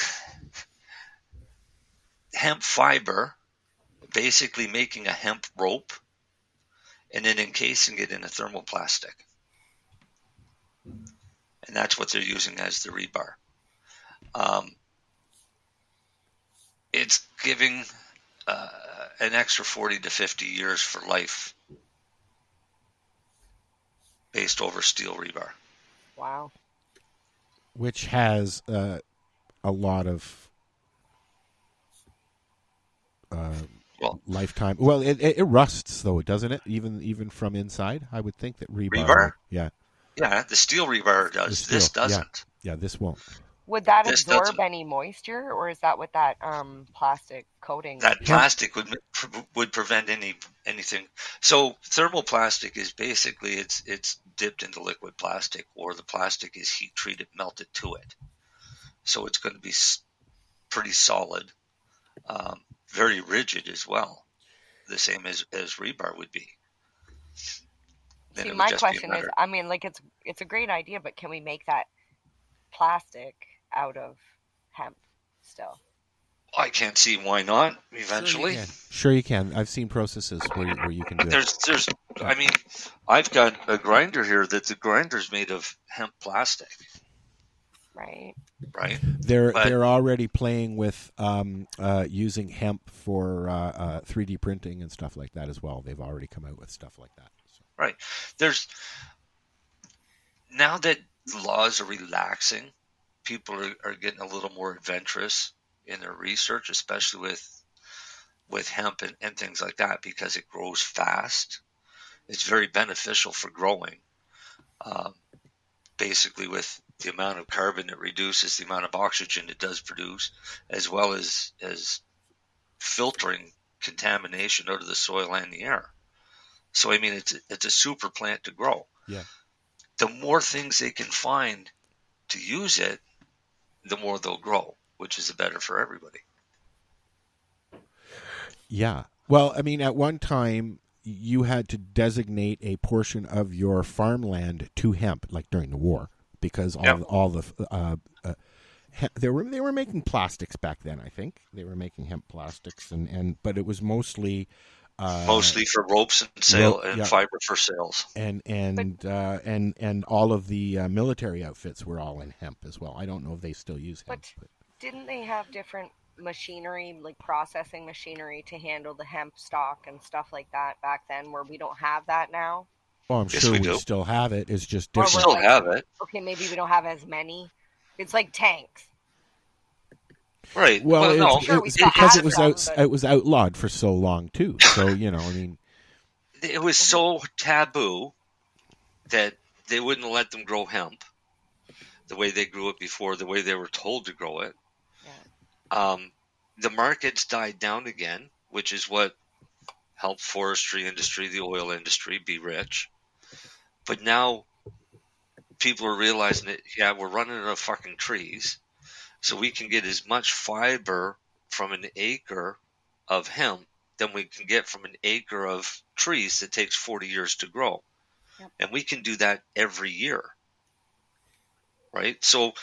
hemp fiber, basically making a hemp rope, and then encasing it in a thermoplastic. And that's what they're using as the rebar. It's giving an extra 40 to 50 years for life based over steel rebar. Wow. Which has a lot of lifetime. Well, it rusts though, doesn't it? Even from inside, I would think that rebar. Yeah. Yeah, the steel rebar does. This doesn't. Yeah, this won't. Would that This absorb doesn't- any moisture, or is that what that plastic coating? That plastic would prevent anything. So thermoplastic is basically it's dipped into liquid plastic, or the plastic is heat treated, melted to it. So it's going to be pretty solid, very rigid as well, the same as rebar would be. Then See, it would my just be question is, better. I mean, like it's a great idea, but can we make that plastic out of hemp still? I can't see why not. Eventually, Sure you can. I've seen processes where you can do it. there's. I mean, I've got a grinder here that the grinder's made of hemp plastic. Right. Right. They're already playing with using hemp for 3D printing and stuff like that as well. They've already come out with stuff like that. So. Right. There's now that the laws are relaxing, people are getting a little more adventurous in their research, especially with hemp and things like that, because it grows fast. It's very beneficial for growing. Basically, with the amount of carbon it reduces, the amount of oxygen it does produce, as well as filtering contamination out of the soil and the air. So, I mean, it's a super plant to grow. Yeah. The more things they can find to use it, the more they'll grow, which is the better for everybody. Yeah. Well, I mean, at one time, you had to designate a portion of your farmland to hemp, like during the war, because all the they were making plastics back then. I think they were making hemp plastics, but it was mostly for ropes and fiber for sails, and all of the military outfits were all in hemp as well. I don't know if they still use hemp. But didn't they have different machinery, like processing machinery, to handle the hemp stalk and stuff like that back then, where we don't have that now? Well, I'm sure we still have it. It's just we different. still have it. Okay, maybe we don't have as many. It's like tanks. Right. Well, no, it's because it was outlawed for so long too. So I mean, it was so taboo that they wouldn't let them grow hemp the way they grew it before, the way they were told to grow it. Yeah. The markets died down again, which is what helped forestry industry, the oil industry, be rich. But now people are realizing that, we're running out of fucking trees. So we can get as much fiber from an acre of hemp than we can get from an acre of trees that takes 40 years to grow. Yep. And we can do that every year. Right? So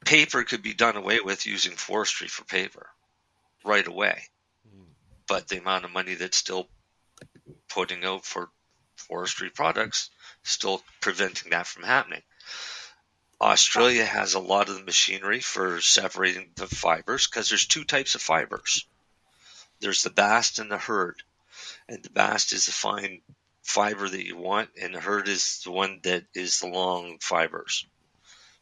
paper could be done away with using forestry for paper right away. But the amount of money that's still putting out for forestry products still preventing that from happening. Australia has a lot of the machinery for separating the fibers because there's two types of fibers. There's the bast and the hurd. And the bast is the fine fiber that you want, and the hurd is the one that is the long fibers.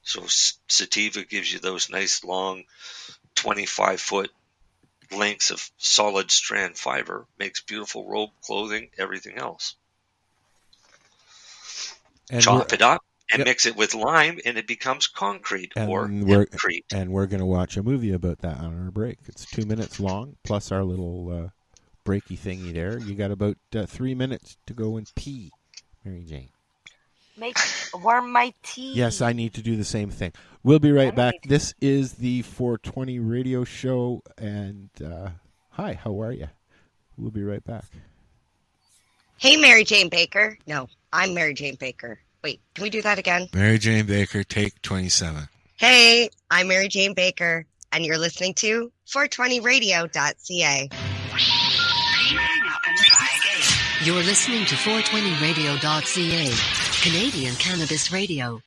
So sativa gives you those nice long 25-foot lengths of solid strand fiber, makes beautiful robe, clothing, everything else. And chop it up and mix it with lime, and it becomes concrete or hempcrete. And we're going to watch a movie about that on our break. It's 2 minutes long, plus our little breaky thingy there. You got about 3 minutes to go and pee, Mary Jane. Warm my tea. Yes, I need to do the same thing. We'll be right back. This is the 420 radio show, and hi, how are you? We'll be right back. Hey, Mary Jane Baker. No, I'm Mary Jane Baker. Wait, can we do that again? Mary Jane Baker, take 27. Hey, I'm Mary Jane Baker, and you're listening to 420radio.ca. You're listening to 420radio.ca, Canadian Cannabis Radio.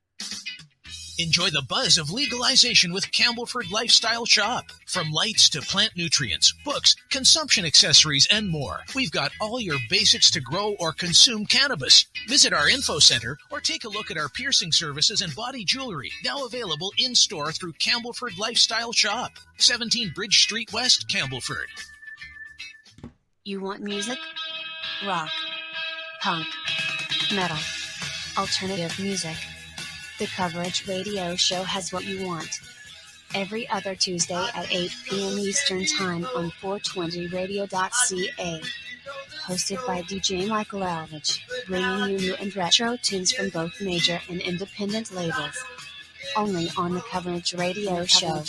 Enjoy the buzz of legalization with Campbellford Lifestyle Shop. From lights to plant nutrients, books, consumption accessories, and more. We've got all your basics to grow or consume cannabis. Visit our info center or take a look at our piercing services and body jewelry, now available in-store through Campbellford Lifestyle Shop, 17 Bridge Street West, Campbellford. You want music? Rock, punk, metal, alternative music. The Coverage Radio Show has what you want. Every other Tuesday at 8 p.m. Eastern Time on 420radio.ca. Hosted by DJ Michael Alvich, bringing you new and retro tunes from both major and independent labels. Only on the Coverage Radio Show.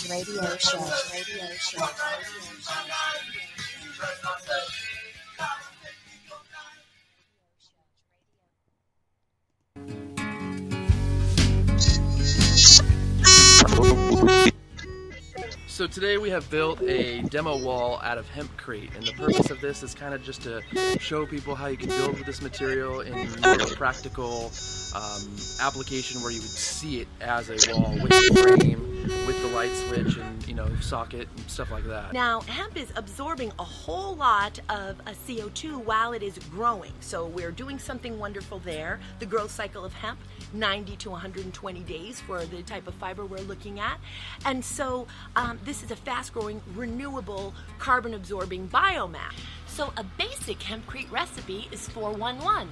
So today we have built a demo wall out of hempcrete, and the purpose of this is kind of just to show people how you can build with this material in more of a practical application where you would see it as a wall with the frame, with the light switch and socket and stuff like that. Now, hemp is absorbing a whole lot of CO2 while it is growing, so we're doing something wonderful there. The growth cycle of hemp, 90 to 120 days for the type of fiber we're looking at, and so this is a fast-growing, renewable, carbon-absorbing biomass. So a basic hempcrete recipe is 4-1-1.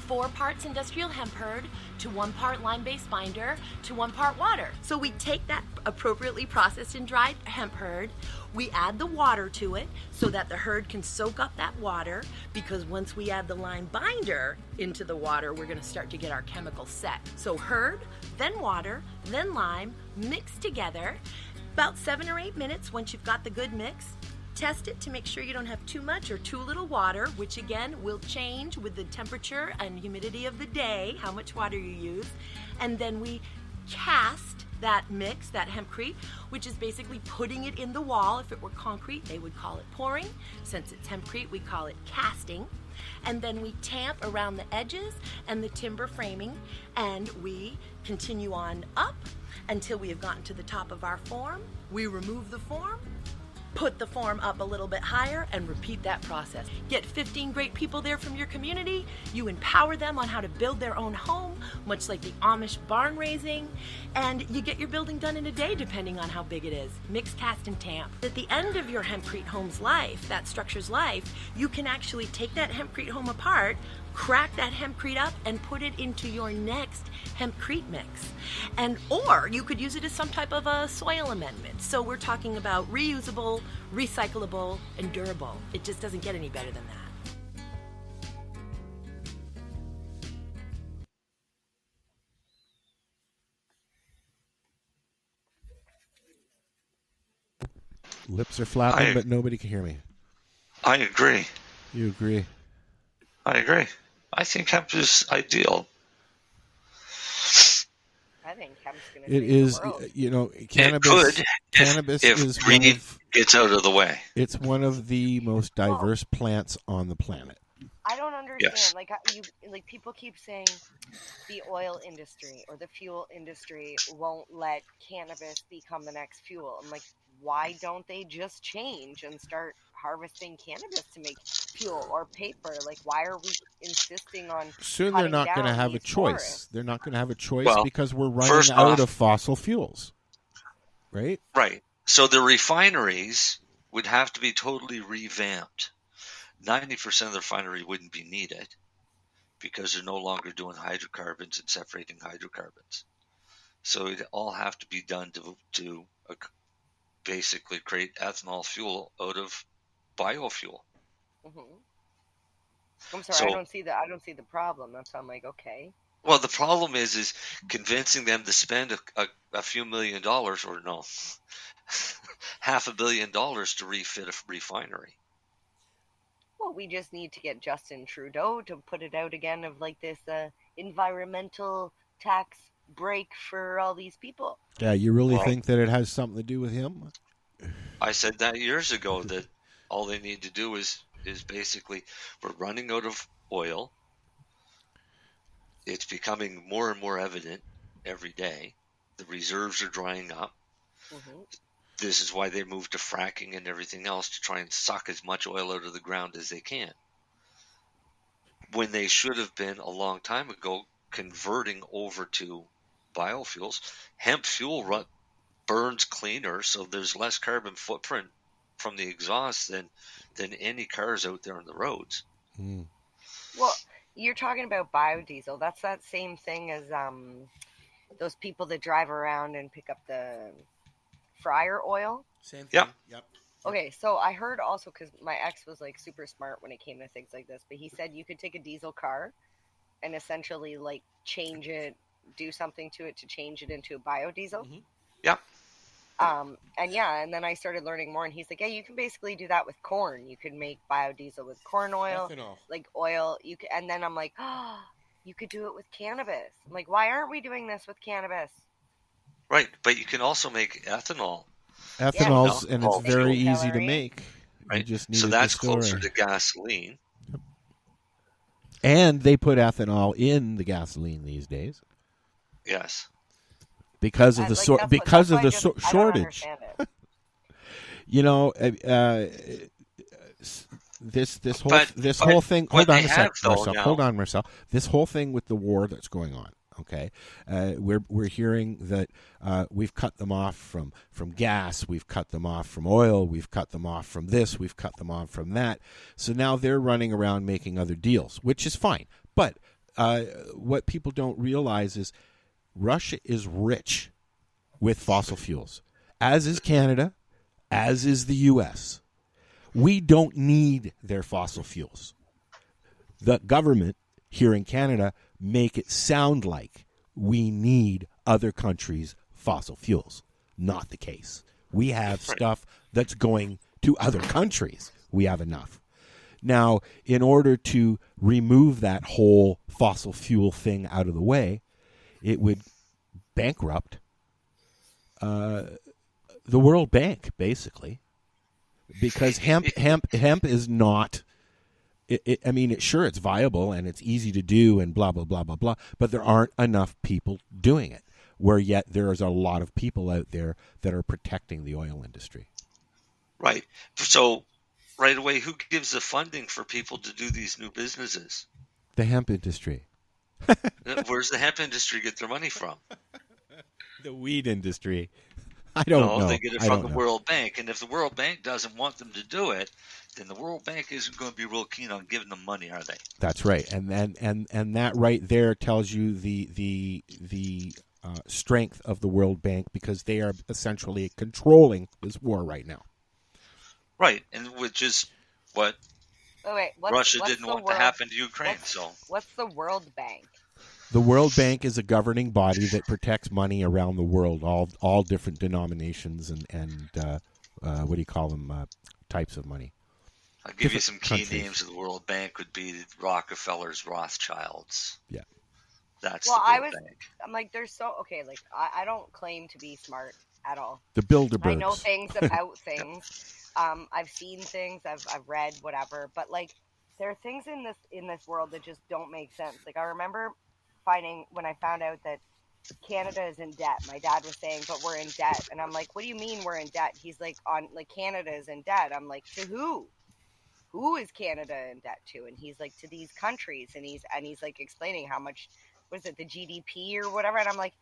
4 parts industrial hemp hurd to 1 part lime-based binder to 1 part water. So we take that appropriately processed and dried hemp hurd, we add the water to it so that the hurd can soak up that water, because once we add the lime binder into the water, we're going to start to get our chemical set. So hurd, then water, then lime, mixed together. About 7 or 8 minutes once you've got the good mix. Test it to make sure you don't have too much or too little water, which again will change with the temperature and humidity of the day, how much water you use. And then we cast that mix, that hempcrete, which is basically putting it in the wall. If it were concrete, they would call it pouring. Since it's hempcrete, we call it casting. And then we tamp around the edges and the timber framing, and we continue on up until we have gotten to the top of our form. We remove the form, put the form up a little bit higher, and repeat that process. Get 15 great people there from your community. You empower them on how to build their own home, much like the Amish barn raising, and you get your building done in a day depending on how big it is. Mix, cast, and tamp. At the end of your hempcrete home's life, that structure's life, you can actually take that hempcrete home apart, crack that hempcrete up, and put it into your next hempcrete mix. And or you could use it as some type of a soil amendment. So we're talking about reusable, recyclable, and durable. It just doesn't get any better than that. Lips are flapping, but nobody can hear me. I agree. You agree? I agree. I think hemp is ideal. I think hemp's going to It is, cannabis. Cannabis if green gets out of the way. It's one of the most diverse plants on the planet. I don't understand. Yes. Like people keep saying the oil industry or the fuel industry won't let cannabis become the next fuel. I'm like, why don't they just change and start harvesting cannabis to make fuel or paper? Like, why are we insisting on soon they're not going to have a choice. Forests? They're not going to have a choice Well, because we're running out of fossil fuels. Right? Right. So the refineries would have to be totally revamped. 90% of the refinery wouldn't be needed because they're no longer doing hydrocarbons and separating hydrocarbons. So it'd all have to be done to basically create ethanol fuel out of biofuel. Mm-hmm. I'm sorry, I don't see the problem. That's why I'm like, okay. Well, the problem is convincing them to spend a few $1 million, or no, $500 million to refit a refinery. Well, we just need to get Justin Trudeau to put it out again of like this environmental tax break for all these people. Yeah, you really think that it has something to do with him? I said that years ago, that all they need to do is basically, we're running out of oil. It's becoming more and more evident every day. The reserves are drying up. Mm-hmm. This is why they moved to fracking and everything else, to try and suck as much oil out of the ground as they can. When they should have been a long time ago converting over to biofuels. Hemp fuel burns cleaner, so there's less carbon footprint from the exhaust than any cars out there on the roads. Well, you're talking about biodiesel. That's that same thing as those people that drive around and pick up the fryer oil. Same thing. Yep. Okay, so I heard also, because my ex was like super smart when it came to things like this, but he said you could take a diesel car and essentially like change it, do something to it to change it into a biodiesel. Yep. And then I started learning more, and he's like, yeah, you can basically do that with corn. You can make biodiesel with corn oil, Ethanol. like oil. You can, and then I'm like, oh, you could do it with cannabis. I'm like, why aren't we doing this with cannabis? Right, but you can also make ethanol. Ethanol's, and it's very easy to make. Right. You just need So it that's to store closer it. to gasoline. And they put ethanol in the gasoline these days. Yes. Because of the shortage. You know, this whole thing. Hold on a sec, Marcel. Hold on, Marcel. This whole thing with the war that's going on. Okay, we're hearing that we've cut them off from gas, we've cut them off from oil, we've cut them off from this, we've cut them off from that. So now they're running around making other deals, which is fine. But what people don't realize is Russia is rich with fossil fuels, as is Canada, as is the U.S. We don't need their fossil fuels. The government here in Canada make it sound like we need other countries' fossil fuels. Not the case. We have stuff that's going to other countries. We have enough. Now, in order to remove that whole fossil fuel thing out of the way, it would bankrupt the World Bank, basically, because hemp is not. I mean, it's viable and it's easy to do and blah, blah, blah, blah, blah, but there aren't enough people doing it, where yet there is a lot of people out there that are protecting the oil industry. Right. So right away, who gives the funding for people to do these new businesses? The hemp industry. Where's the hemp industry get their money from? The weed industry. I don't know. They get it from the World Bank. And if the World Bank doesn't want them to do it, then the World Bank isn't going to be real keen on giving them money, are they? That's right. And that right there tells you the strength of the World Bank, because they are essentially controlling this war right now. Right, and which is what Russia didn't want to happen to Ukraine. What's the World Bank? The World Bank is a governing body that protects money around the world, all different denominations and what do you call them, types of money. I'll give you some key names of the World Bank. Would be Rockefellers, Rothschilds. Yeah. That's the World Bank. I'm like, there's like, I don't claim to be smart at all. The Bilderbergs. I know things about things. I've seen things, I've read whatever, but like, there are things in this world that just don't make sense. Like, I remember when I found out that Canada is in debt. My dad was saying, but we're in debt. And I'm like, what do you mean we're in debt? He's like, Canada is in debt. I'm like, to who? Who is Canada in debt to? And he's like, to these countries. And he's like explaining how much, was it the GDP or whatever? And I'm like,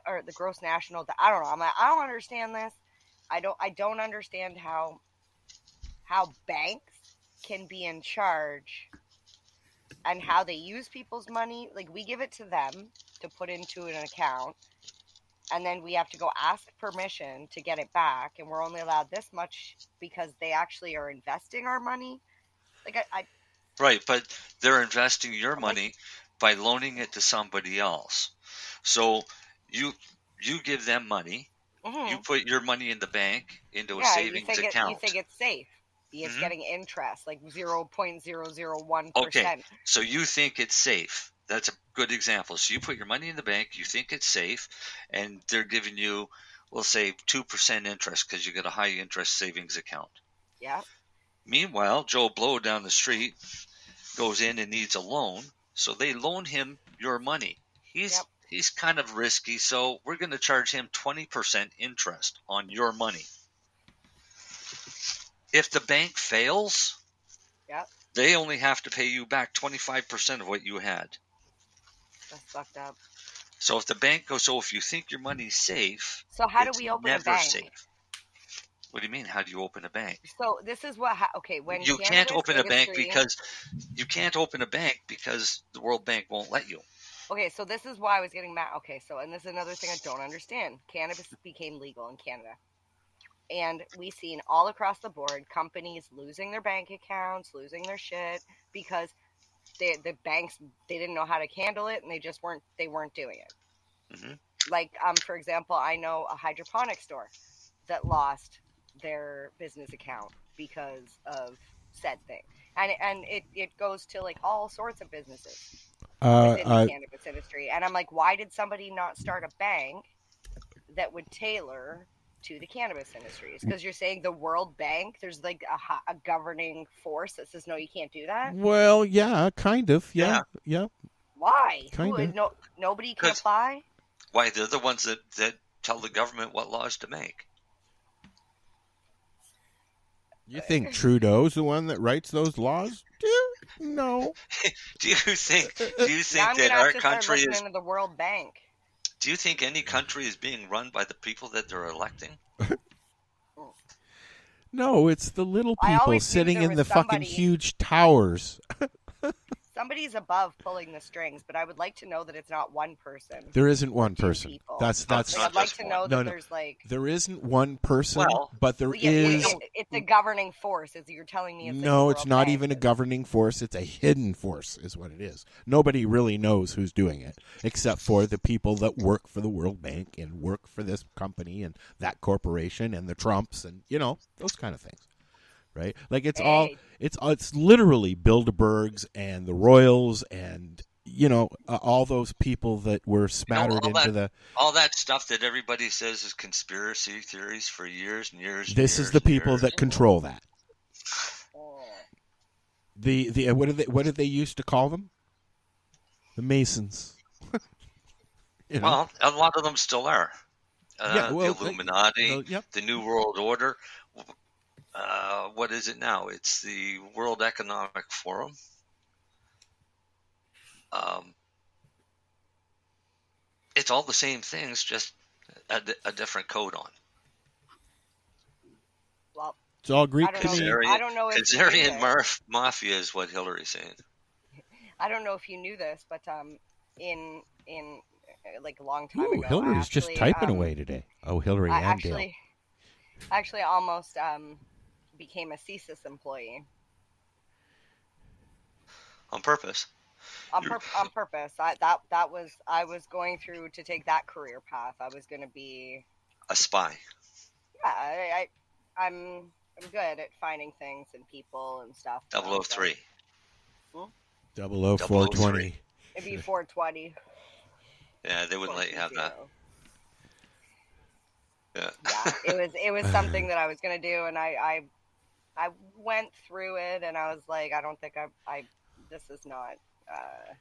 or the gross national, I don't know. I'm like, I don't understand this. I don't understand how banks can be in charge and how they use people's money. Like, we give it to them to put into an account, and then we have to go ask permission to get it back, and we're only allowed this much because they actually are investing our money. Like, Right, but they're investing your money by loaning it to somebody else. So you give them money. Mm-hmm. You put your money in the bank into a savings account. You think it's safe. It's getting interest, like 0.001%. Okay, so you think it's safe. That's a good example. So you put your money in the bank, you think it's safe, and they're giving you, we'll say, 2% interest because you got a high interest savings account. Yeah. Meanwhile, Joe Blow down the street goes in and needs a loan, so they loan him your money. He's kind of risky, so we're going to charge him 20% interest on your money. If the bank fails, they only have to pay you back 25% of what you had. That's fucked up. So if the bank goes, if you think your money's safe, so how do we open a bank? Safe. What do you mean? How do you open a bank? So this is when you can't open a bank because the World Bank won't let you. Okay, so this is why I was getting mad. Okay, so, and this is another thing I don't understand. Cannabis became legal in Canada. And we've seen all across the board companies losing their bank accounts, losing their shit because the banks, they didn't know how to handle it and they just weren't doing it. Mm-hmm. Like, for example, I know a hydroponic store that lost their business account because of said thing. And it goes to like all sorts of businesses within the cannabis industry. And I'm like, why did somebody not start a bank that would tailor to the cannabis industries? Because you're saying the World Bank, there's like a governing force that says, no, you can't do that? Well, yeah, kind of. Yeah. Why? Kind of. Nobody can apply? Why? They're the ones that tell the government what laws to make. You think Trudeau's the one that writes those laws? No. Do you think now I'm that gonna our have to start country looking is? into the World Bank. Do you think any country is being run by the people that they're electing? No, it's the little people always knew sitting there in was the fucking somebody- huge towers. Somebody's above pulling the strings, but I would like to know that it's not one person. There isn't one person. people. That's. Like, I'd like to know that No. there's like. There isn't one person, but there Yeah, is. it's a governing force. You're telling me it's No, like it's not even a governing force. It's a hidden force, is what it is. Nobody really knows who's doing it, except for the people that work for the World Bank and work for this company and that corporation and the Trumps and those kind of things, right? Like it's literally Bilderbergs and the Royals and all those people that were smattered into all that stuff that everybody says is conspiracy theories for years and years. This is the people that control that. The what did they used to call them? The Masons. Well, a lot of them still are. The Illuminati, the New World Order. What is it now? It's the World Economic Forum. It's all the same things, just a different code on. Well, it's all Greek. I don't know if Khazarian Mafia is what Hillary's saying. I don't know if you knew this, but in like a long time ago, Hillary's just typing away today. Oh, Hillary and Dale. Actually, almost became a CSIS employee. On purpose. On purpose. I was going through to take that career path. I was going to be a spy. Yeah, I'm good at finding things and people and stuff. 003. 00420. It'd be 420. Yeah, they wouldn't let you have that. Yeah. It was something that I was going to do, and I went through it, and I was like, I don't think this is not.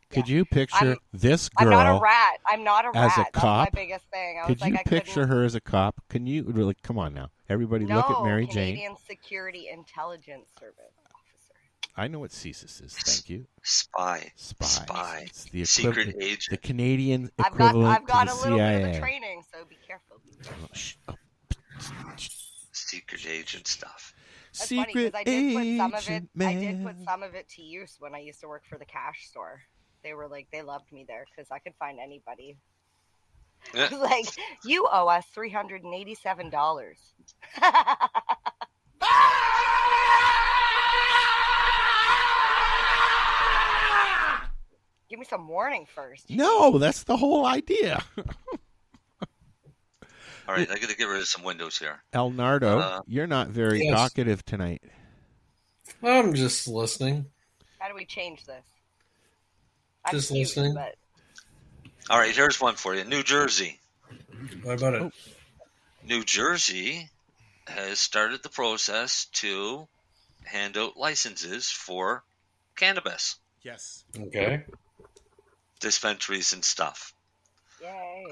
Could you picture this girl? I'm not a rat. I'm not a rat. As a cop. That's my biggest thing. Could you picture her as a cop? Can you really? Come on now, everybody, look at Mary Jane. Canadian Security Intelligence Service officer. I know what CSIS is. Thank you. Spy. It's the secret agent. The Canadian equivalent I've got to a the little CIA. bit of training, so be careful. Secret agent stuff. That's funny because I did put some of it to use when I used to work for the cash store. They were like, they loved me there because I could find anybody. Yeah. Like, you owe us $387. Give me some warning first. No, that's the whole idea. All right, I got to get rid of some windows here. El Nardo, you're not very talkative tonight. I'm just listening. How do we change this? Just listening. All right, here's one for you. New Jersey. What about it? New Jersey has started the process to hand out licenses for cannabis. Yes. Okay. Dispensaries and stuff. Yay.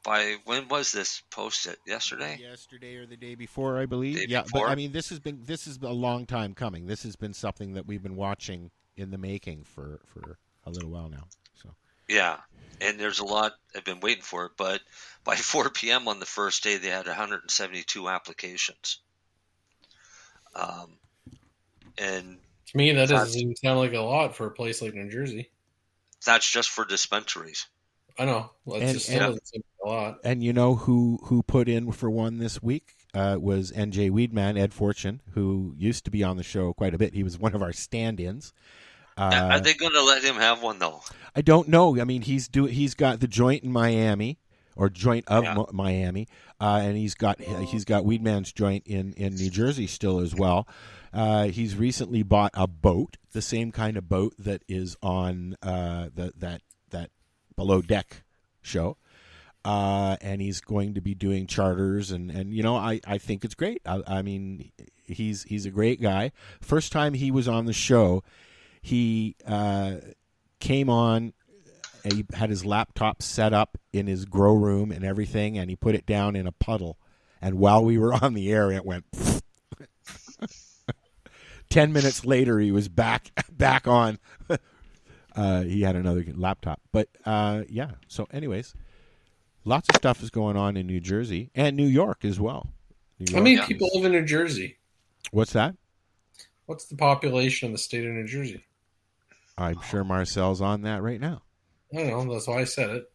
By when was this posted? Yesterday? Yesterday or the day before, I believe. But I mean, this is a long time coming. This has been something that we've been watching in the making for a little while now. So. Yeah, and there's a lot I've been waiting for it, but by 4 p.m. on the first day, they had 172 applications. And to me, that doesn't even sound like a lot for a place like New Jersey. That's just for dispensaries. I know. Well, it's just a lot. And you know who put in for one this week was NJ Weedman, Ed Fortune, who used to be on the show quite a bit. He was one of our stand-ins. Are they going to let him have one though? I don't know. I mean, he's got the joint in Miami, or joint of Miami, and he's got Weedman's joint in New Jersey still as well. He's recently bought a boat, the same kind of boat that is on that Below Deck show, and he's going to be doing charters, and you know, I think it's great. I mean, he's a great guy. First time he was on the show, he came on. And he had his laptop set up in his grow room and everything, and he put it down in a puddle. And while we were on the air, it went. 10 minutes later, he was back on. He had another laptop, but yeah. So, anyways, lots of stuff is going on in New Jersey and New York as well. How many people live in New Jersey? What's that? What's the population of the state of New Jersey? I'm sure Marcel's on that right now. I don't know. That's why I said it.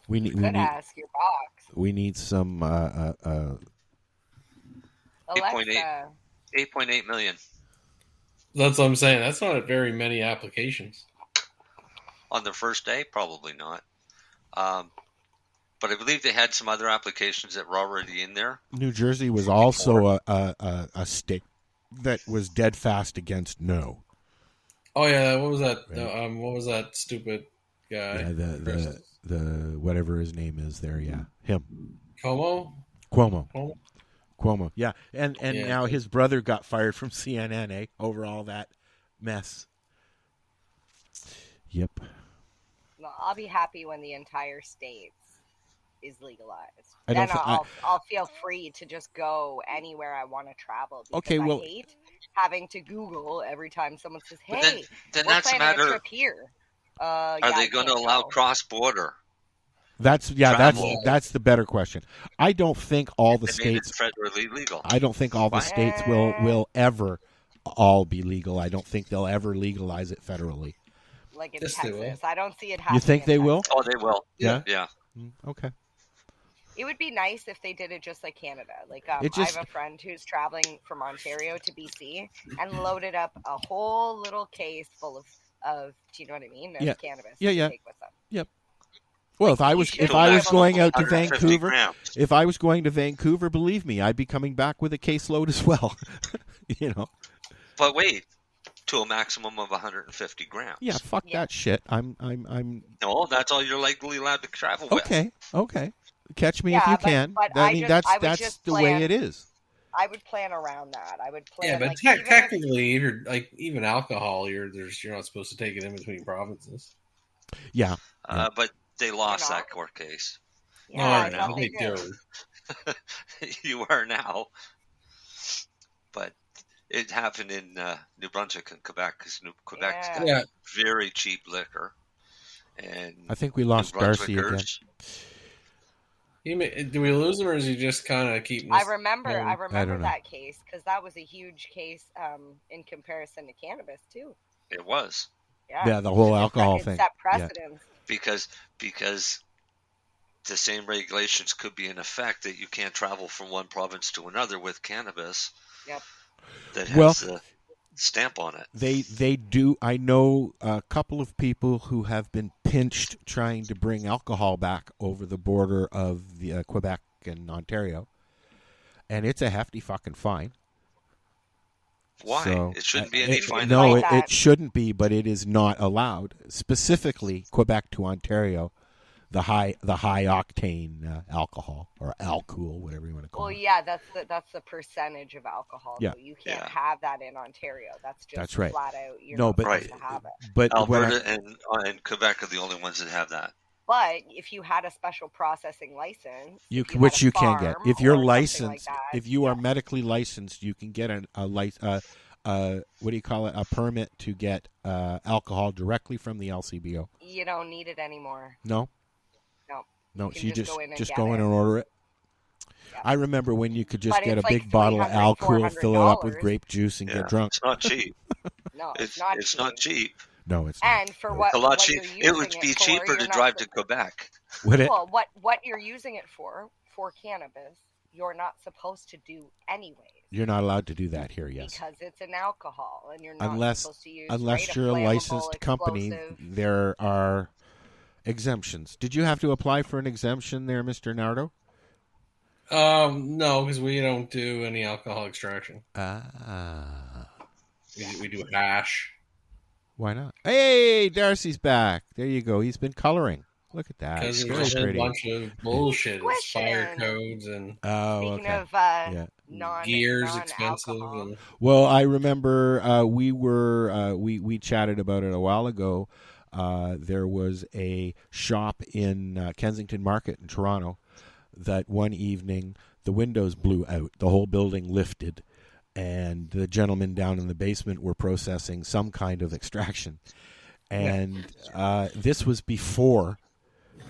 We need ask your box. We need some 8.8 million. That's what I'm saying. That's not very many applications. On the first day, probably not. But I believe they had some other applications that were already in there. New Jersey was also a state that was dead fast against no. Oh yeah, what was that? Right. What was that stupid guy? Yeah, the whatever his name is there. Yeah, him. Cuomo. Yeah, and now his brother got fired from CNN, over all that mess. Yep. Well, I'll be happy when the entire state is legalized. Then I'll feel free to just go anywhere I want to travel. Okay, well, I hate having to Google every time someone says, "Hey, then we're that's a planning matter. a trip here." Are they going to allow cross-border? That's the better question. I don't think all the states federally legal. I don't think all the states will ever all be legal. I don't think they'll ever legalize it federally. Like in Texas, I don't see it happening. You think they will? Oh, they will. Yeah. Okay. It would be nice if they did it just like Canada. Like I have a friend who's traveling from Ontario to BC and loaded up a whole little case full of do you know what I mean? Of cannabis. Yeah. To take with them. Yep. Well, if I was going out to Vancouver, if I was going to Vancouver, believe me, I'd be coming back with a caseload as well. You know. But wait, to a maximum of 150 grams. Yeah, fuck that shit. I'm. No, that's all you're legally allowed to travel with. Okay. Catch me if you can. But that's the way it is. I would plan around that. I would plan. Yeah, but technically, if you're like even alcohol, you're not supposed to take it in between provinces. Yeah. But they lost that court case. Yeah, no, they do. You are now. But it happened in New Brunswick and Quebec because Quebec's got very cheap liquor. And I think we lost Darcy again. Do we lose him, or is he just kind of keeping? I remember that case because that was a huge case in comparison to cannabis too. It was. Yeah, the whole alcohol thing. It set precedence. Because the same regulations could be in effect that you can't travel from one province to another with cannabis. Yep. That has a stamp on it. They do. I know a couple of people who have been pinched trying to bring alcohol back over the border of the Quebec and Ontario, and it's a hefty fucking fine. Why? So, it shouldn't be any fine. No, it shouldn't be, but it is not allowed. Specifically, Quebec to Ontario, the high octane alcohol or alcohol, whatever you want to call it. Well, yeah, that's the percentage of alcohol. Yeah. So you can't have that in Ontario. That's right. Flat out. You're not supposed to have it. But Alberta and Quebec are the only ones that have that. But if you had a special processing license, which you can get if you're licensed, if you are medically licensed, you can get what do you call it? A permit to get alcohol directly from the LCBO. You don't need it anymore. No. You just go in and order it. Yeah. I remember when you could just get a big bottle of alcohol, fill it up with grape juice, and get drunk. It's not cheap. No, It's not not cheap. No, it's not. And for what? A lot what cheap. you're It using would be for, cheaper to you're drive not- to Quebec. Would it? Well, what you're using it for cannabis, you're not supposed to do anyways. You're not allowed to do that here, yes. Because it's an alcohol, and you're not Unless supposed to use you're a licensed company, there are exemptions. Did you have to apply for an exemption there, Mr. Nardo? No, because we don't do any alcohol extraction. We do hash. Why not? Hey, Darcy's back. There you go. He's been coloring. Look at that. Because It's there's a pretty. bunch of bullshit. It's fire codes and Speaking of gear's expensive. And... Well, I remember we chatted about it a while ago. There was a shop in Kensington Market in Toronto that one evening the windows blew out. The whole building lifted, and the gentlemen down in the basement were processing some kind of extraction. And this was before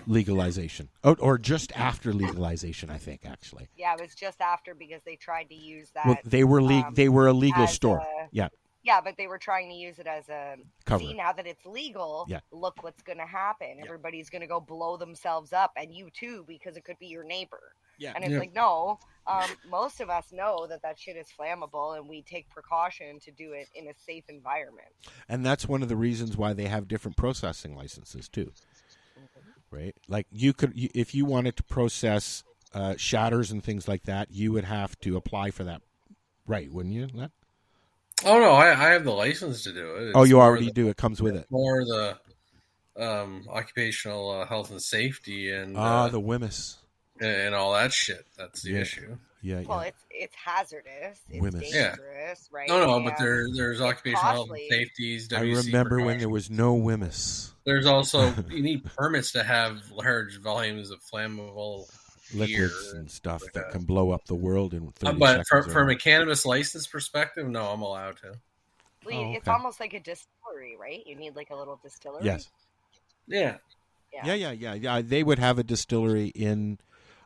legalization, or just after legalization, I think, actually. Yeah, it was just after, because they tried to use that. Well, they were a legal store. Yeah, but they were trying to use it as a cover. See, now that it's legal, Yeah. look what's going to happen. Yeah. Everybody's going to go blow themselves up, and you too, because it could be your neighbor. Yeah. And it's like, no, most of us know that shit is flammable, and we take precaution to do it in a safe environment. And that's one of the reasons why they have different processing licenses too. Right? Like if you wanted to process shatters and things like that, you would have to apply for that, right? Wouldn't you? Len? Oh no, I have the license to do it. It's you already do. It comes with it. More the occupational health and safety and the WHMIS and all that shit. That's the issue. Yeah. Well, it's hazardous. It's WHMIS. dangerous, right? No, but there's occupational health and safeties. I remember when there was no WHMIS. There's also you need permits to have large volumes of flammable liquids and stuff that can blow up the world in 30 but seconds. from a cannabis license perspective, no, I'm allowed to. Well, it's almost like a distillery, right? You need like a little distillery. Yes. Yeah. Yeah. They would have a distillery in.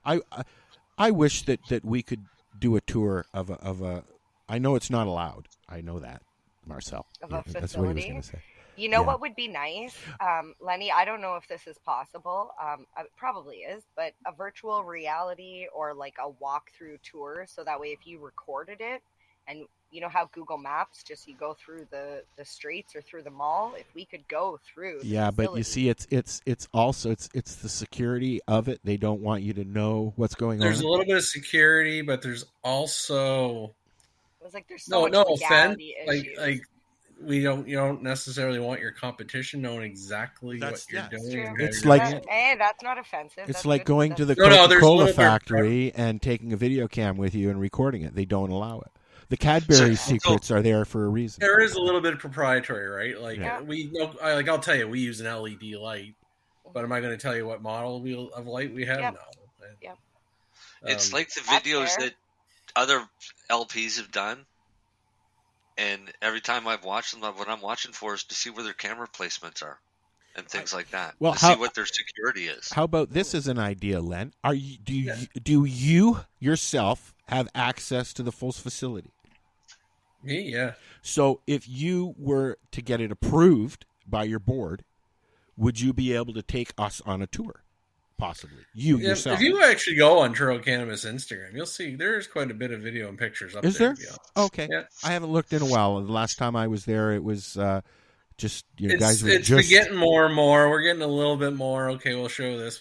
I wish that we could do a tour of a. I know it's not allowed. I know that, Marcel. Of a facility. That's what he was going to say. You know what would be nice, Lenny? I don't know if this is possible. It probably is, but a virtual reality or like a walkthrough tour, so that way if you recorded it, and you know how Google Maps just you go through the streets or through the mall, if we could go through. But you see, it's also it's the security of it. They don't want you to know what's going on. There's a little bit of security, but there's also it's like there's so much offense. issues. Like you don't necessarily want your competition knowing exactly what you're doing. It's like hey, that's not offensive. It's that's like good. going to the Coca-Cola factory and taking a video cam with you and recording it. They don't allow it. The Cadbury secrets are there for a reason. There is a little bit of proprietary, right? Like I'll tell you, we use an LED light, but am I going to tell you what model of light we have? Yep. No. Yep. It's like the videos that other LPs have done. And every time I've watched them, what I'm watching for is to see where their camera placements are and things like that. Well, to see what their security is. How about this as an idea, Len? Do you yourself have access to the full facility? Me, yeah. So if you were to get it approved by your board, would you be able to take us on a tour? Possibly. Yourself. If you actually go on Truro Cannabis Instagram, you'll see there's quite a bit of video and pictures up there. Is there? Okay. Yeah. I haven't looked in a while. The last time I was there, it was just guys were it's just getting more and more. We're getting a little bit more. Okay, we'll show this.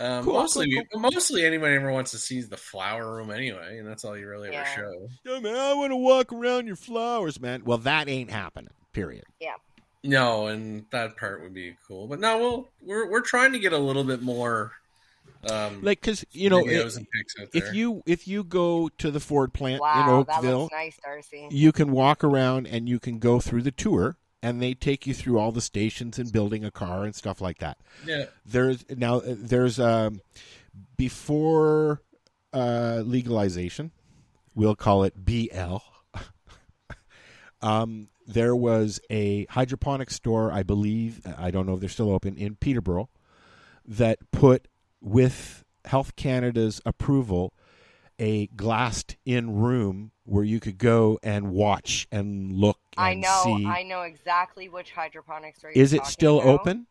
Mostly anybody ever wants to see is the flower room anyway, and that's all you really ever show. Yeah, man, I want to walk around your flowers, man. Well, that ain't happening. Period. Yeah. No, and that part would be cool. But no, we're trying to get a little bit more because videos and pics out there. if you go to the Ford plant in that Oakville, looks nice, Darcy. You can walk around and you can go through the tour, and they take you through all the stations and building a car and stuff like that. Yeah. There's before legalization, we'll call it BL. There was a hydroponic store, I believe, I don't know if they're still open, in Peterborough, that put, with Health Canada's approval, a glassed-in room where you could go and watch and look and see. I know exactly which hydroponic store you're Is it talking still about. open?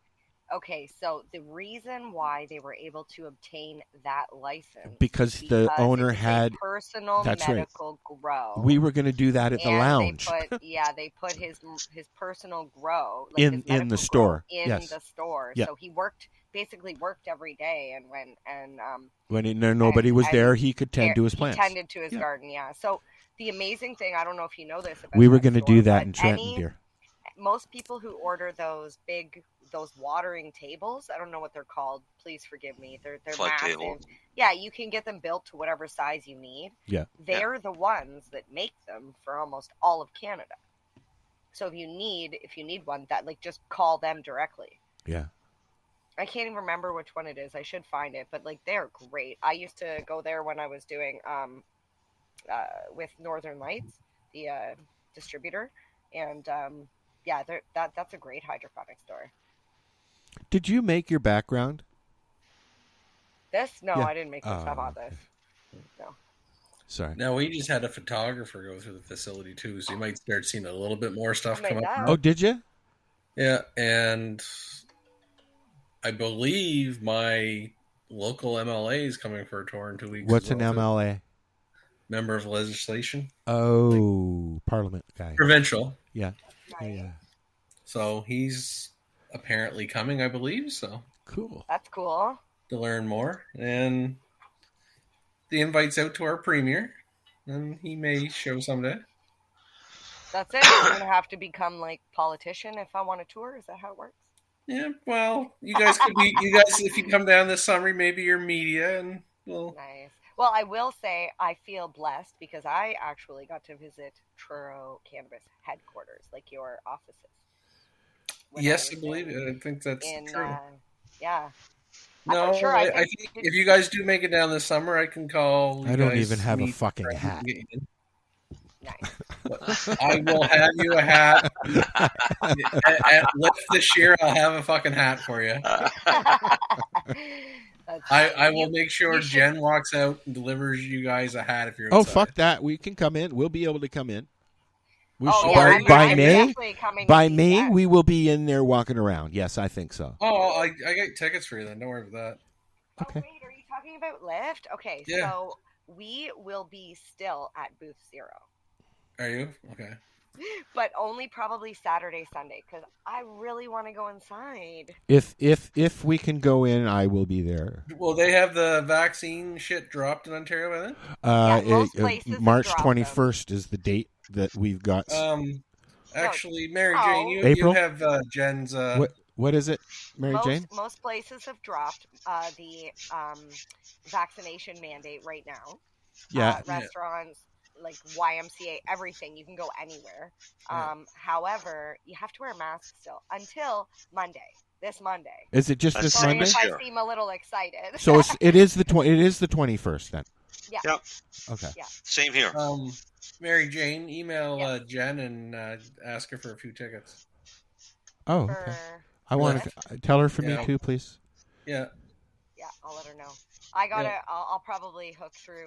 Okay, so the reason why they were able to obtain that license Because the owner it was a had personal that's right. medical grow. We were going to do that at the and lounge they put his personal grow like in his the medical store. grow in Yes. the store. Yeah. So he basically worked every day, and When nobody was there, he could tend to his plants. He tended to his garden, yeah. So the amazing thing, I don't know if you know this about We were that going to store, do that but in Trenton, dear. most people who order ththose watering tables, I don't know what they're called. Please forgive me. They're Flood massive. table. Yeah, you can get them built to whatever size you need. Yeah. They're the ones that make them for almost all of Canada. So if you need one, that just call them directly. Yeah. I can't even remember which one it is. I should find it, but they're great. I used to go there when I was doing with Northern Lights, the distributor, and that's a great hydroponic store. Did you make your background? This? No, Yeah. I didn't make this stuff on this. No. Sorry. No, we just had a photographer go through the facility too, so you might start seeing a little bit more stuff come up. Oh, did you? Yeah, and I believe my local MLA is coming for a tour in 2 weeks. What's an MLA? Member of legislation. Oh, Parliament guy. Provincial. Yeah. Yeah. So he's apparently coming, I believe. So cool. That's cool. To learn more, and the invite's out to our premier, and he may show someday. That's it. I'm gonna have to become politician if I want a tour. Is that how it works? Yeah. Well, you guys could be. You guys, if you come down this summer, maybe you're media, and we'll. Nice. Well, I will say I feel blessed because I actually got to visit Truro Cannabis headquarters, your offices. Yes, I believe it. I think that's true. Yeah. No, sure, I think if you guys do make it down this summer, I can call. I don't even have a fucking hat. I will have you a hat. At Lift this year, I'll have a fucking hat for you. I will make sure Jen walks out and delivers you guys a hat if you're outside. Oh, fuck that. We can come in. We'll be able to come in. I'm By May, we will be in there walking around. Yes, I think so. Oh, I got tickets for you then. Don't worry about that. Okay. Oh, wait, are you talking about Lyft? Okay, Yeah. So we will be still at booth 0. Are you? Okay. But only probably Saturday, Sunday, because I really want to go inside. If we can go in, I will be there. Will they have the vaccine shit dropped in Ontario by then? Most places March have dropped 21st is the date that we've got. Actually, Mary Jane, you April? have Jen's. What is it, Mary Jane? Most places have dropped the vaccination mandate right now. Yeah. Restaurants, YMCA, everything. You can go anywhere. However, you have to wear a mask still until Monday. This Monday. Is it just this Sorry Monday? if I seem a little excited. So it is the 21st then. Yeah. Yep. Okay. Yeah. Same here. Mary Jane, email Jen and ask her for a few tickets. Oh, okay. I want to tell her for me too, please. Yeah. Yeah, I'll let her know. I'll probably hook through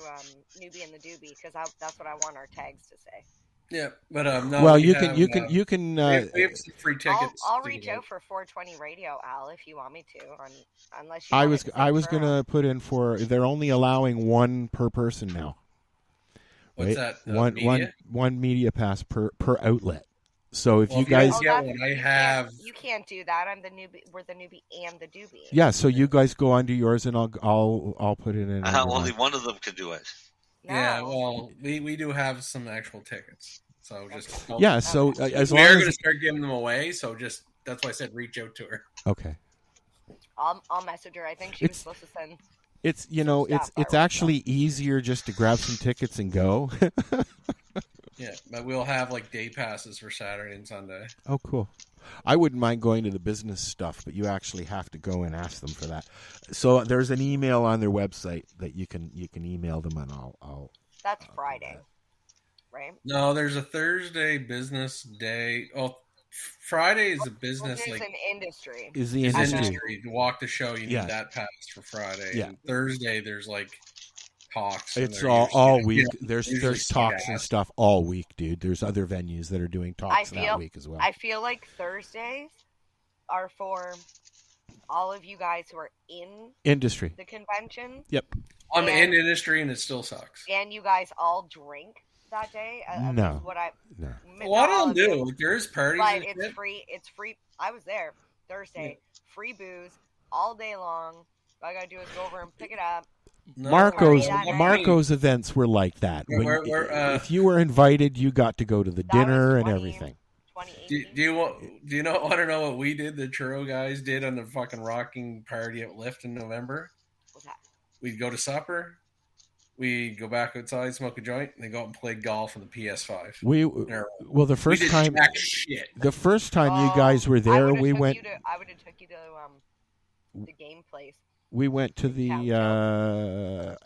Newbie and the Doobie because that's what I want our tags to say. Yeah, but no. Well, you can. We have some free tickets. I'll reach out for 420 Radio, Al, if you want me to. Unless you I was gonna put in for. They're only allowing one per person now. What's that? One media pass per outlet. So if you You can't do that. I'm the newbie. We're the Newbie and the Doobie. Yeah, so you guys go onto yours, and I'll put it in. Only one of them can do it. No. Yeah, well, we do have some actual tickets, so just So as long we're as going to start giving them away, so just that's why I said reach out to her. Okay. I'll message her. I think she was supposed to send. It's it's actually easier just to grab some tickets and go. Yeah, but we'll have day passes for Saturday and Sunday. Oh, cool. I wouldn't mind going to the business stuff, but you actually have to go and ask them for that. So there's an email on their website that you can email them, and I'll. That's Friday, right? No, there's a Thursday business day. Oh, Friday is a business there's an industry. Is the industry to walk the show? You need that pass for Friday. Yeah. And Thursday there's talks. It's and all they're week. usually- There's usually talks and suck-ass. stuff all week, dude. There's other venues that are doing talks that week as well. I feel like Thursdays are for all of you guys who are in Industry. the convention. Yep. I'm And- in industry and it still sucks. And you guys all drink that day. No. What I No. A lot of them do. There's parties. But and it's shit. free. It's free. I was there Thursday. Free booze all day long. All I gotta do is go over and pick it up. Marco's events were like that. When, if you were invited, you got to go to the dinner and everything. Do you want to know what we did? The churro guys did on the fucking rocking party at Lyft in November. What's that? We'd go to supper. We'd go back outside, smoke a joint, and then go out and play golf on the PS5. The first did time, jack shit. the first time you guys were there, we went. I would have took you to the game place. We went to the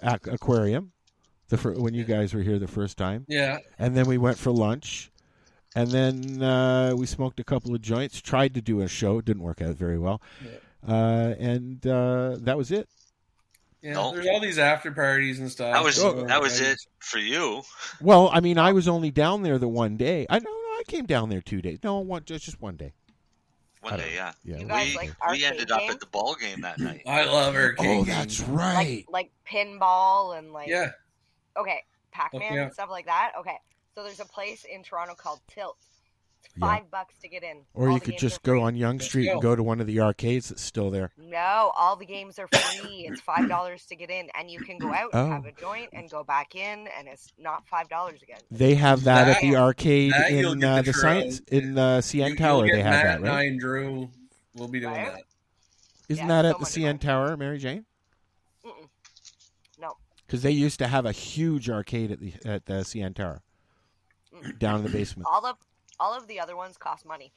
aquarium. When you guys were here the first time. Yeah. And then we went for lunch. And then we smoked a couple of joints, tried to do a show. It didn't work out very well. Yeah. And that was it. Yeah, there's all these after parties and stuff. That was it for you. Well, I mean, I was only down there the one day. I came down there 2 days. No, just one day. One day, yeah. You guys like We ended arcade up games? at the ball game that night. I love arcade. Oh, that's right. Like pinball and like Yeah. Okay, Pac-Man Okay. and stuff like that. Okay, so there's a place in Toronto called Tilt. It's Yeah. $5 to get in. Or All you the could games just are go free. on Yonge Street and go to one of the arcades that's still there. No, all the games are free. It's $5 to get in, and you can go out and Oh. have a joint and go back in, and it's not $5 again. They have that at the arcade that you'll in get the churros. science in CN Tower. You'll They get have Matt that, and right? I and Drew. We'll be doing that. Isn't Yeah, that so at the much CN Tower, Mary Jane? No. Because they used to have a huge arcade at the CN Tower, down in the basement. All of the other ones cost money,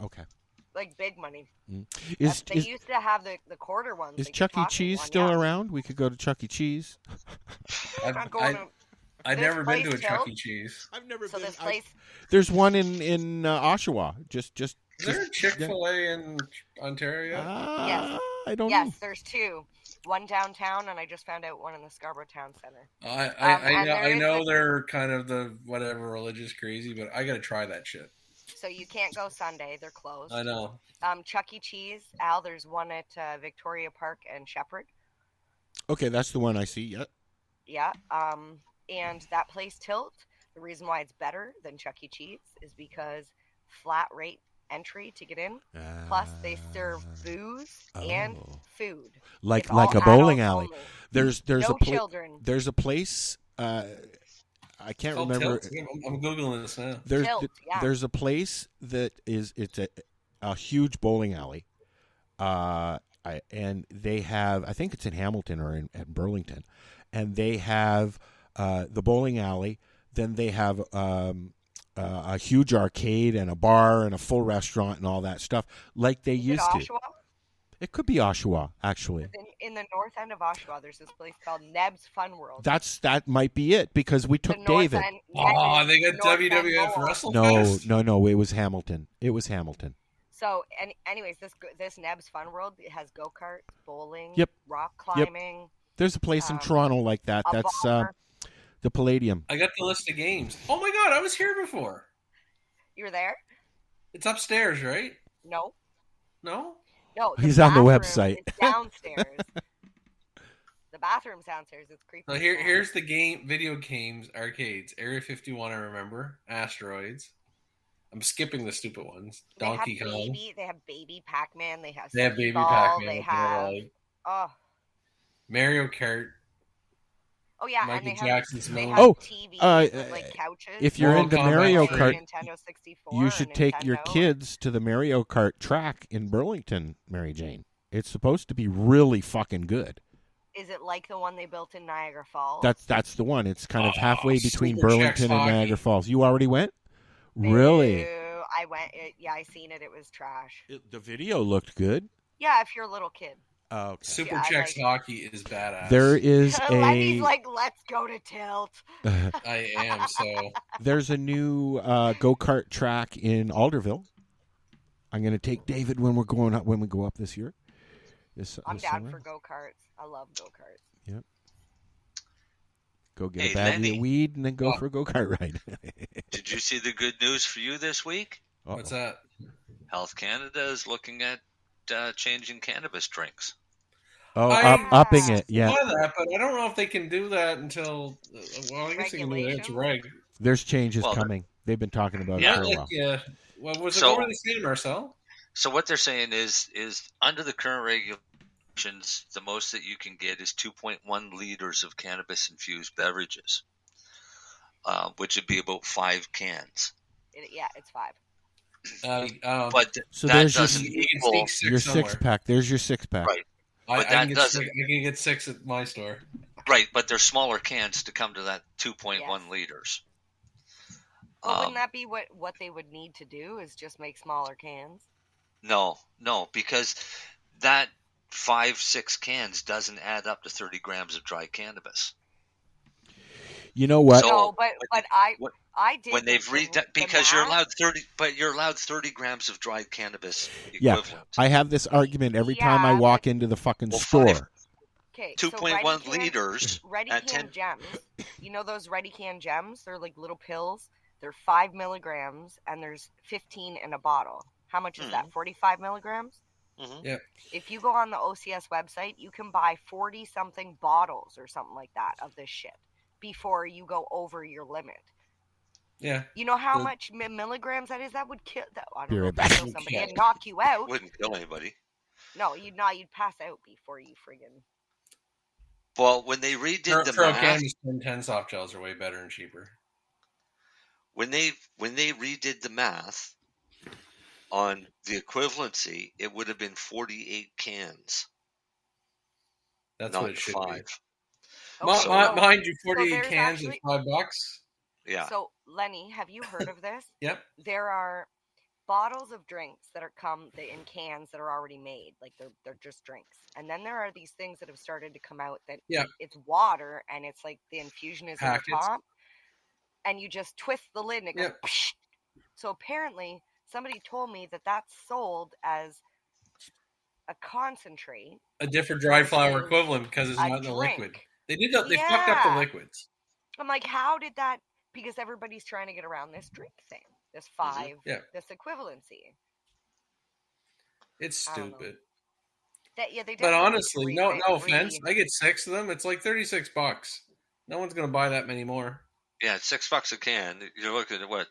Okay. like big money. Is They used to have the quarter ones. is like the Chuck E. talking Cheese one, still yeah. around? We could go to Chuck E. Cheese. Not going to- I've this never been to a place, Chuck Tilt? E. Cheese. I've never So this place, There's one in Oshawa. Just Is there a Chick-fil-A in Ontario? yes, I don't yes, know. there's two. One downtown, and I just found out one in the Scarborough Town Center. I know they're kind of the whatever religious crazy, but I got to try that shit. So you can't go Sunday; they're closed. I know. Chuck E. Cheese, Al. There's one at Victoria Park and Shepherd. Okay, that's the one I see. Yeah. Yeah. And that place Tilt. The reason why it's better than Chuck E. Cheese is because flat rate entry to get in. Plus, they serve booze and food. Like It's a all bowling adults alley. only. There's No children. There's a place. I can't remember. Tilt. I'm googling this now. There's a place that it's a huge bowling alley, and they have, I think it's in Hamilton or at Burlington, and they have the bowling alley. Then they have a huge arcade and a bar and a full restaurant and all that stuff like they used to. Oshawa? It could be Oshawa, actually. In the north end of Oshawa, there's this place called Neb's Fun World. That might be it because we took David. Oh, they got WWF WrestleFest. No. It was Hamilton. So, anyways, this Neb's Fun World has go karts, bowling, Yep. rock Yep. climbing. There's a place in Toronto like that. a That's bar. the Palladium. I got the list of games. Oh my god, I was here before. You were there? It's upstairs, right? No. No? No. He's on the bathroom website. is downstairs. The bathroom's downstairs. It's creepy. So here's the video games arcades. Area 51, I remember. Asteroids. I'm skipping the stupid ones. Donkey Kong. They have baby Pac-Man. They have Baby Ball, Pac-Man. They have Mario Kart. Oh yeah, Michael and they Jackson's have, they Moon. have TVs with, like couches. If you're into Mortal Kombat Mario three. Kart, Nintendo 64 you or should take your Nintendo. kids to the Mario Kart track in Burlington, Mary Jane. It's supposed to be really fucking good. Is it like the one they built in Niagara Falls? That's the one. It's kind of halfway between Super Burlington Checks and hockey. Niagara Falls. You already went? Really? I went. Yeah, I seen it. It was trash. The video looked good. Yeah, if you're a little kid. Oh, okay. Super Yeah, Checks hockey is badass. There is Lenny's a like, let's go to Tilt. I am, so. there's a new go-kart track in Alderville. I'm going to take David when we go up this year. I'm this down summer. for go-karts. I love go-karts. Yep. Go get Hey, a baggie Lennie. of weed and then go for a go-kart ride. Did you see the good news for you this week? What's that? Health Canada is looking at changing cannabis drinks. Upping it, yeah. Saw that, but I don't know if they can do that until. Well, I guess they can do that. It's reg. There's changes coming. They've been talking about it for a while. Yeah. What were they saying, Marcel? So what they're saying is under the current regulations, the most that you can get is 2.1 liters of cannabis-infused beverages, which would be about 5 cans. It's 5. But So that there's doesn't your equal your 6-pack. There's your 6-pack. Right. I But can that get doesn't. I can get 6 at my store. Right, but they're smaller cans to come to that 2.1 liters. Well, wouldn't that be what they would need to do? Is just make smaller cans? No, because that 5-6 cans doesn't add up to 30 grams of dry cannabis. You know what? No, but I did when they've because you're allowed 30, but you're allowed 30 grams of dried cannabis equivalent. Yeah, I have this argument every time I walk into the fucking store. Okay, 2.1 liters Ready at Can 10. Gems. You know those Ready Can Gems? They're like little pills. They're 5 milligrams, and there's 15 in a bottle. How much is that? 45 milligrams? Mm-hmm. Yeah. If you go on the OCS website, you can buy 40-something bottles or something like that of this shit before you go over your limit. Yeah. You know how much milligrams that is? That would kill. I don't Be know right if that back. kill somebody and knock you out. Wouldn't kill anybody. No, you'd pass out before you friggin'. Well, when they redid the math, Cannabis 10 soft gels are way better and cheaper. when they redid the math on the equivalency, it would have been 48 cans. That's not what it should 5. be. Mind you, 48 cans actually, is $5. Yeah. So, Lennie, have you heard of this? Yep. There are bottles of drinks that are in cans that are already made, like they're just drinks. And then there are these things that have started to come out that it's water and it's like the infusion is on top, and you just twist the lid and it goes. Psh. So apparently, somebody told me that that's sold as a concentrate, a different dry flower equivalent because it's not in the liquid. They did that. They fucked up the liquids. I'm like, how did that? Because everybody's trying to get around this drink thing, this 5, this equivalency. It's stupid. But honestly, no offense. I get 6 of them. It's like $36. No one's gonna buy that many more. Yeah, it's $6 a can. You're looking at what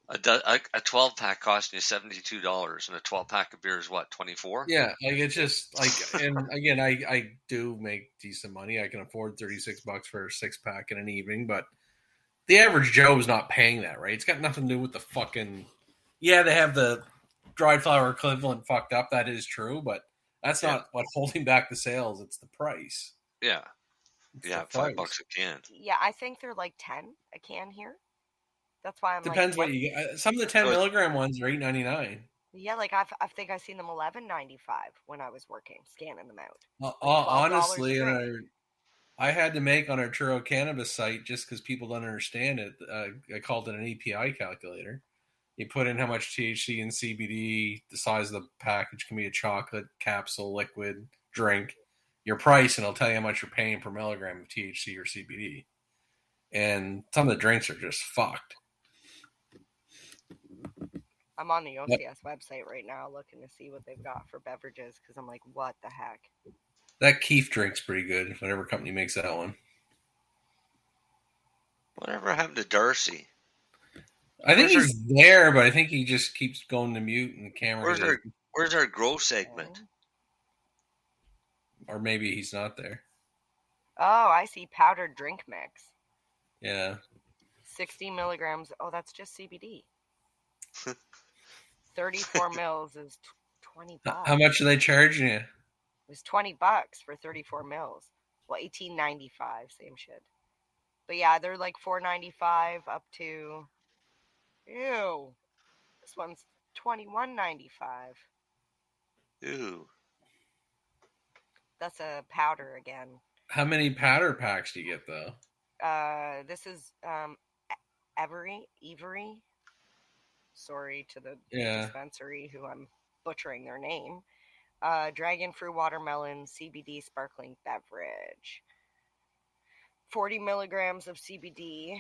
a 12-pack costing you $72, and a 12-pack of beer is what, 24? Yeah, like it's just like, and again, I do make decent money. I can afford $36 for a 6-pack in an evening, but the average Joe is not paying that, right? It's got nothing to do with the fucking. Yeah, they have the dried flower equivalent fucked up. That is true, but that's not what's holding back the sales. It's the price. Yeah, $5 a can. Yeah, I think they're like 10 a can here. That's why I'm depends like, what you get. Some of the 10 milligram ones are $8.99. Yeah, like I think I've seen them $11.95 when I was working, scanning them out. Honestly, I had to make on our Churro Cannabis site just because people don't understand it. I called it an API calculator. You put in how much THC and CBD, the size of the package can be a chocolate, capsule, liquid, drink, your price, and it'll tell you how much you're paying per milligram of THC or CBD. And some of the drinks are just fucked. I'm on the OCS website right now looking to see what they've got for beverages because I'm like, what the heck? That Keef drink's pretty good, whatever company makes that one. Whatever happened to Darcy? I think he's there, but I think he just keeps going to mute and the camera. Where's our grow segment? Or maybe he's not there. Oh, I see powdered drink mix. Yeah. 60 milligrams. Oh, that's just CBD. 34 mils is $20. How much are they charging you? It was $20 for 34 mils. Well, $18.95, same shit. But yeah, they're like $4.95 up to. Ew. This one's $21.95. Ew. That's a powder again. How many powder packs do you get though? This is Every. Sorry to the dispensary who I'm butchering their name. Dragon fruit watermelon CBD sparkling beverage. 40 milligrams of CBD.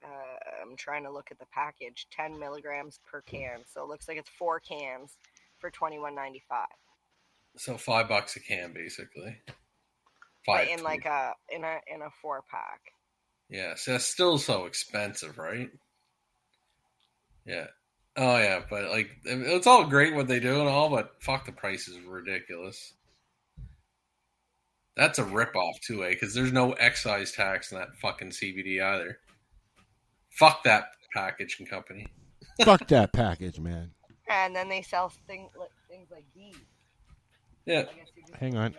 I'm trying to look at the package. 10 milligrams per can. So it looks like it's 4 cans for $21.95. So $5 a can, basically. But in like a 4-pack. Yeah, so that's still so expensive, right? Yeah. Oh yeah, but like it's all great what they do and all, but fuck, the price is ridiculous. That's a ripoff too, because there's no excise tax in that fucking CBD either. Fuck that packaging company. Fuck that package, man. And then they sell things like these. Yeah. Hang on.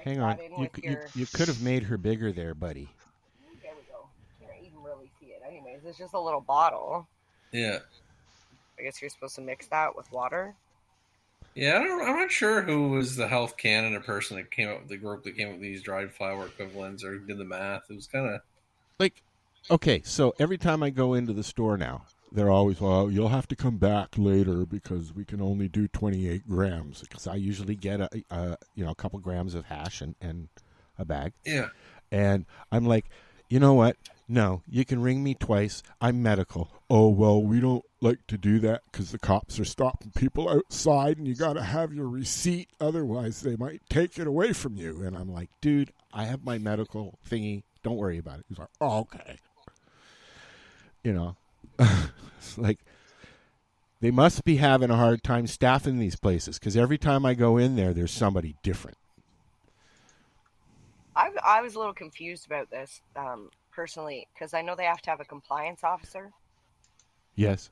You could have made her bigger there, buddy. There we go. Can't even really see it. Anyways, it's just a little bottle. Yeah. I guess you're supposed to mix that with water. Yeah, I'm not sure who was the Health Canada person that came up with the group that came up with these dried flower equivalents or did the math. It was kind of like, okay, so every time I go into the store now, they're always, well, you'll have to come back later because we can only do 28 grams. Because I usually get a couple grams of hash and a bag. Yeah. And I'm like, you know what? No, you can ring me twice. I'm medical. Oh, well, we don't like to do that because the cops are stopping people outside and you got to have your receipt. Otherwise, they might take it away from you. And I'm like, dude, I have my medical thingy. Don't worry about it. He's like, oh, okay. You know, it's like they must be having a hard time staffing these places because every time I go in there, there's somebody different. I was a little confused about this personally because I know they have to have a compliance officer. Yes.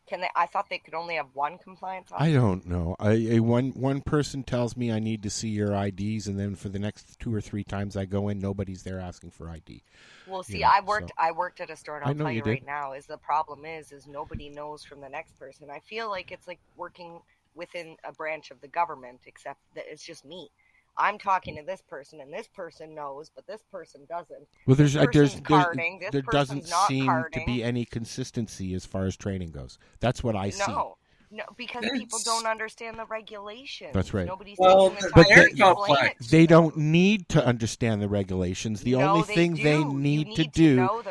Can they? I thought they could only have one compliance officer. I don't know. One person tells me I need to see your IDs, and then for the next 2 or 3 times I go in, nobody's there asking for ID. Well, see, I worked at a store, and I'll tell you right did. now, is the problem is nobody knows from the next person. I feel like it's like working within a branch of the government, except that it's just me. I'm talking to this person, and this person knows, but this person doesn't. Well, there there doesn't seem to be any consistency as far as training goes. That's what I see. No, because people don't understand the regulations. That's right. Nobody's But they they don't need to understand the regulations. The only thing they need to do,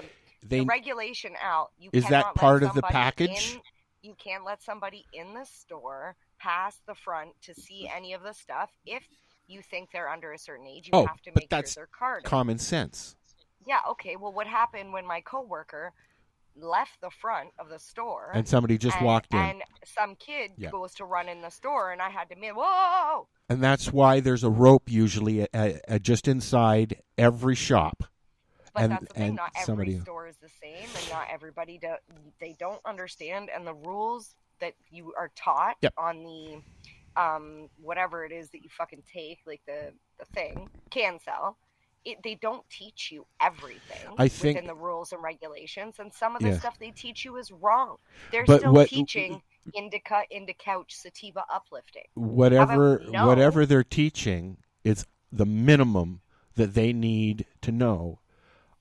the regulation out. Is that part of the package? You can't let somebody in the store pass the front to see any of the stuff if you think they're under a certain age. You have to make sure they're carded. Common sense. Yeah, okay. Well, what happened when my coworker left the front of the store and somebody just walked in, and some kid goes to run in the store, and I had to admit, whoa! And that's why there's a rope usually just inside every shop. But that's the thing. Not every store is the same, and not everybody they don't understand, and the rules that you are taught on the whatever it is that you fucking take, like the thing, can sell. They don't teach you everything within the rules and regulations, and some of the stuff they teach you is wrong. They're still teaching indica couch sativa uplifting. Whatever they're teaching is the minimum that they need to know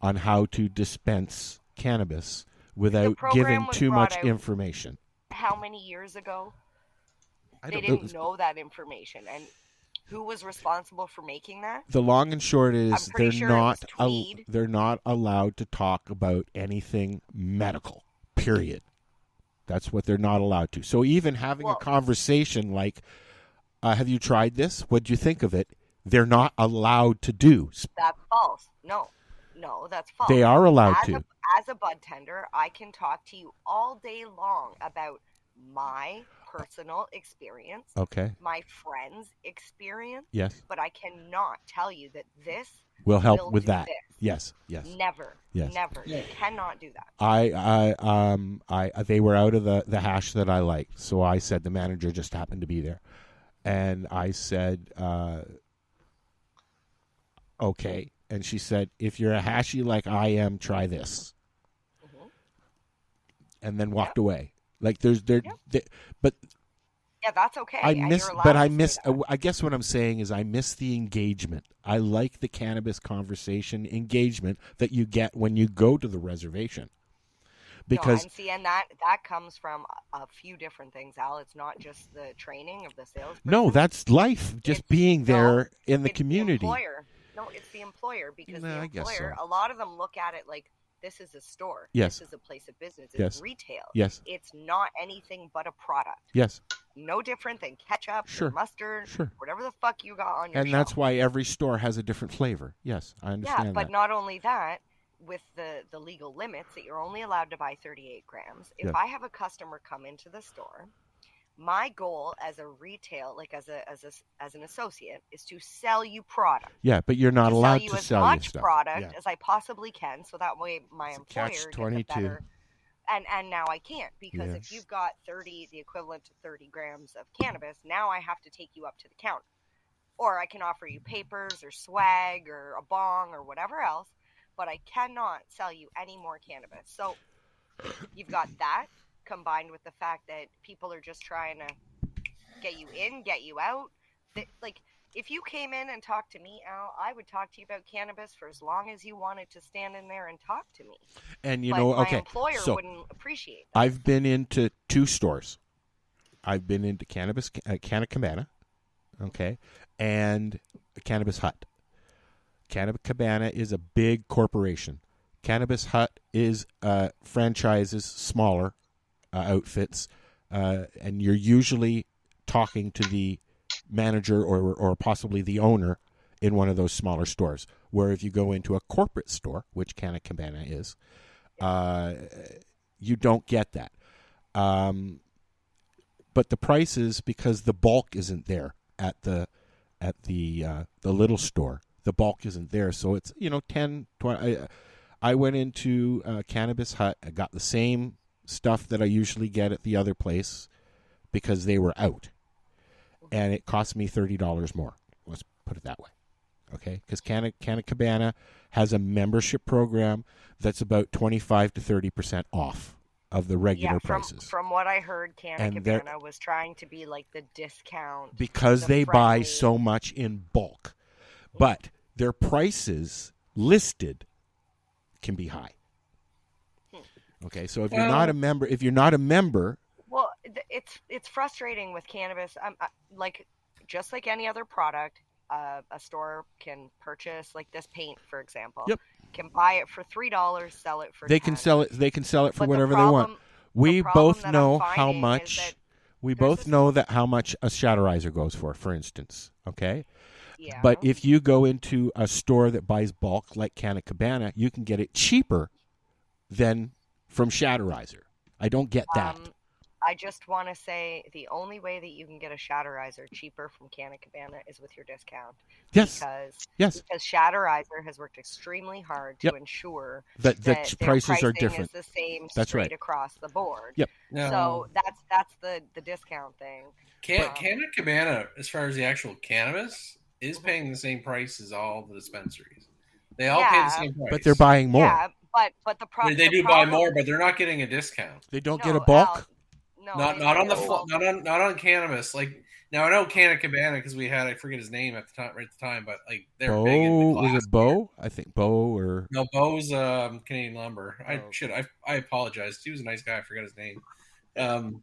on how to dispense cannabis without giving too much information. How many years ago? They didn't know that information, and who was responsible for making that? The long and short is they're not allowed to talk about anything medical. Period. That's what they're not allowed to. So even having a conversation like, "Have you tried this? What'd you think of it?" They're not allowed to do. That's false. No, that's false. They are allowed to. As a bud tender, I can talk to you all day long about my personal experience, my friend's experience, yes, but I cannot tell you that this will help with that. Yes. Never. Yes. Never. You cannot do that. They were out of the hash that I liked, so I said the manager just happened to be there, and I said, okay, and she said, if you're a hashy like I am, try this, and then walked away. Like but yeah, that's okay. I guess what I'm saying is I miss the engagement. I like the cannabis conversation engagement that you get when you go to the reservation. Because and that comes from a few different things, Al. It's not just the training of the salesperson. No, that's life. Just being there in the community. No, it's the the employer, because No, the I guess employer, so. a lot of them look at it like this is a store. Yes. This is a place of business. It's Yes. retail. Yes. It's not anything but a product. Yes. No different than ketchup, Sure. or mustard, Sure. whatever the fuck you got on your And shelf. that's why every store has a different flavor. Yes, I understand Yeah, but that. not only that, with the legal limits that you're only allowed to buy 38 grams, if Yeah. I have a customer come into the store, my goal as a retail, like as an associate, is to sell you product. Yeah, but you're not to allowed sell you to as sell much you stuff. product Yeah. as I possibly can, so that way my employer gets a catch-22. better. And now I can't, because if Yes. you've got the equivalent to 30 grams of cannabis, now I have to take you up to the counter. Or I can offer you papers or swag or a bong or whatever else, but I cannot sell you any more cannabis. So you've got that combined with the fact that people are just trying to get you in, get you out. Like, if you came in and talked to me, Al, I would talk to you about cannabis for as long as you wanted to stand in there and talk to me. And you But know, my okay, employer so wouldn't appreciate that. I've been into 2 stores. I've been into Cannabis, Canna Cabana, okay, and Cannabis Hut. Cannabis Cabana is a big corporation. Cannabis Hut is franchises, smaller outfits, and you're usually talking to the manager or possibly the owner in one of those smaller stores. Where if you go into a corporate store, which Canna Cabana is, you don't get that. But the prices, because the bulk isn't there at the little store, the bulk isn't there. So it's 10, 20. I went into Cannabis Hut. I got the same stuff that I usually get at the other place because they were out, and it cost me $30 more. Let's put it that way, okay? Because Canna Cabana has a membership program that's about 25 to 30% off of the regular prices. From what I heard, Canna And they're- Cabana was trying to be like the discount. Because they buy friendly- so much in bulk, but their prices listed can be high. Okay, so if you're not a member, Well, it's frustrating with cannabis. Like, just like any other product, a store can purchase, like this paint, for example. Yep. Can buy it for $3, sell it for they $10. can sell it. They can sell it for But the whatever they want. problem- We problem both that I'm know how finding is much. that We both know that how much a Shatterizer goes for instance. Okay. Yeah. But if you go into a store that buys bulk, like Canna Cabana, you can get it cheaper than from Shatterizer. I don't get that. I just want to say the only way that you can get a Shatterizer cheaper from Canna Cabana is with your discount. Yes. Because Shatterizer has worked extremely hard to Yep. ensure That their prices are pricing different. is the same That's straight right. across the board. Yep. So that's the discount thing. Canna Cabana, as far as the actual cannabis, is paying the same price as all the dispensaries. They all pay the same price. But they're buying more. Yeah, but the problem They do buy more, but they're not getting a discount. They don't get a bulk. Not on cannabis. Like, now I know Canna Cabana because we had, I forget his name at the time, but like they're big in the Bo, glass. was it Bo? I think Bo or No, Bo's Canadian Lumber. I apologize. He was a nice guy. I forgot his name. But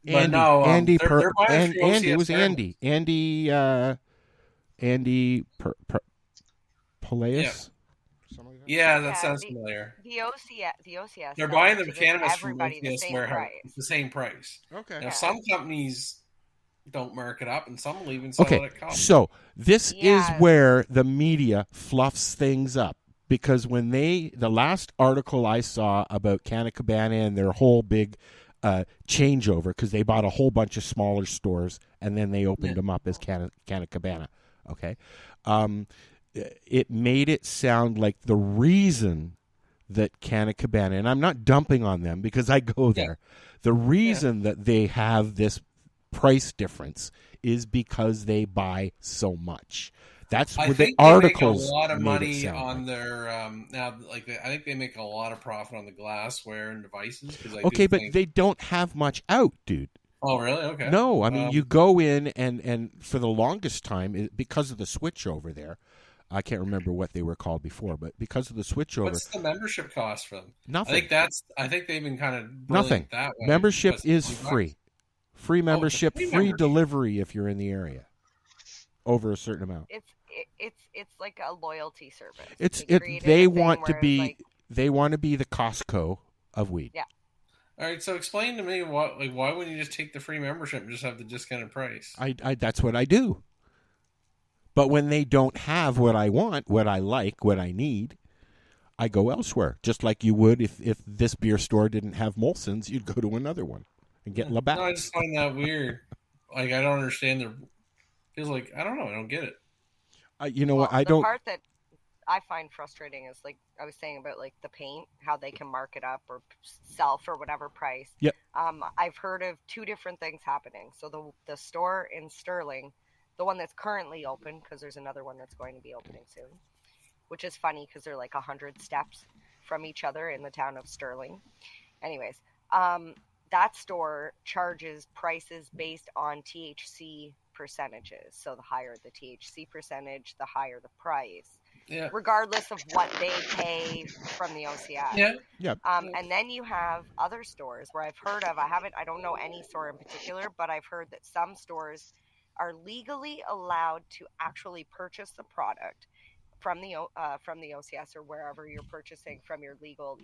Andy. no, Andy. they're buying through Andy. It OCS was Thermal. Andy Peleus. Yeah, that sounds familiar. The OCS. They're buying the to give cannabis from everybody the OCS same warehouse. price. The same price. Okay. Now, some companies don't mark it up, and some will even sell it at cost. So this is where the media fluffs things up, because when the last article I saw about Canna Cabana and their whole big changeover, because they bought a whole bunch of smaller stores and then they opened them up as Canna Cabana. Okay. It made it sound like the reason that Canna Cabana, and I'm not dumping on them because I go there, the reason that they have this price difference is because they buy so much. That's what the articles make a lot of made money it sound on like. their now. Like, I think they make a lot of profit on the glassware and devices. Okay, but they don't have much out, dude. Oh, really? Okay. No, I mean, you go in and for the longest time, because of the switch over there, I can't remember what they were called before, but because of the switch over, What's the membership cost for them? Nothing. I think they've been kind of nothing. that way. Membership because is you free. Free membership, free membership. delivery if you're in the area over a certain amount. It's it's like a loyalty service. They want to be the Costco of weed. Yeah. All right, so explain to me why wouldn't you just take the free membership and just have the discounted price? I that's what I do. But when they don't have what I want, what I like, what I need, I go elsewhere. Just like you would if this beer store didn't have Molson's, you'd go to another one and get Labatt. No, I just find that weird. Like, I don't understand feels like, I don't know, I don't get it. You know what? I the don't. part that I find frustrating is, like I was saying about like the paint, how they can mark it up or sell for whatever price. Yep. I've heard of two different things happening. So the store in Sterling, the one that's currently open, because there's another one that's going to be opening soon, which is funny because they're like 100 steps from each other in the town of Sterling. Anyways, that store charges prices based on THC percentages. So the higher the THC percentage, the higher the price. Yeah. Regardless of what they pay from the OCS. Yeah. Yeah. And then you have other stores where I've heard of, I don't know any store in particular, but I've heard that some stores are legally allowed to actually purchase the product from the OCS or wherever you're purchasing from your legal,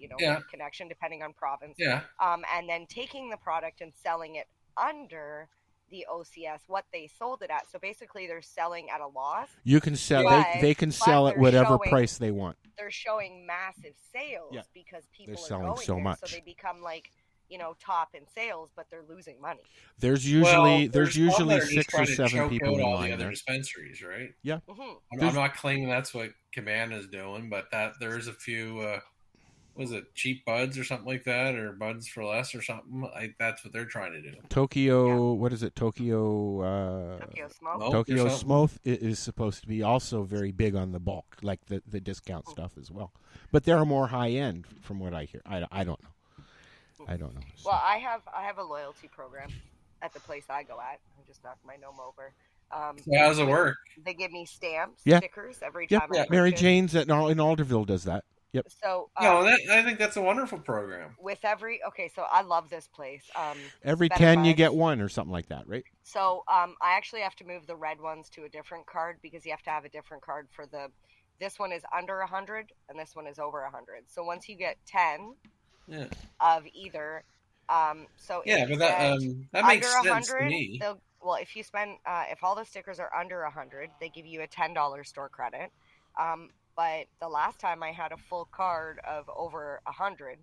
connection, depending on province. Yeah. And then taking the product and selling it under the OCS what they sold it at. So basically they're selling at a loss. You can sell they can sell at whatever price they want. They're showing massive sales because people they're are selling going so there, much. so they become like, top in sales, but they're losing money. There's usually some that are 6 or 7 people in all the line other there. dispensaries, right? Yeah. Mm-hmm. I'm not claiming that's what Cabana's doing, but that there's a few was it cheap buds or something like that, or buds for less or something? That's what they're trying to do. Tokyo, what is it? Tokyo Smoke. Tokyo Smoke is supposed to be also very big on the bulk, like the discount stuff as well. But they're more high end, from what I hear. I don't know. I don't know. So. Well, I have a loyalty program at the place I go at. I just knocked my gnome over. So how does it work? They give me stamps, Yeah. stickers every time. I Mary purchase. Jane's in Alderville does that. Yep. So I think that's a wonderful program. So I love this place. Every 10 you get one or something like that, right? So I actually have to move the red ones to a different card because you have to have a different card for this one is under 100 and this one is over 100. So once you get 10 of either, so yeah, but that makes sense to me. Well, if you spend if all the stickers are under 100, they give you a $10 store credit. But the last time I had a full card of over 100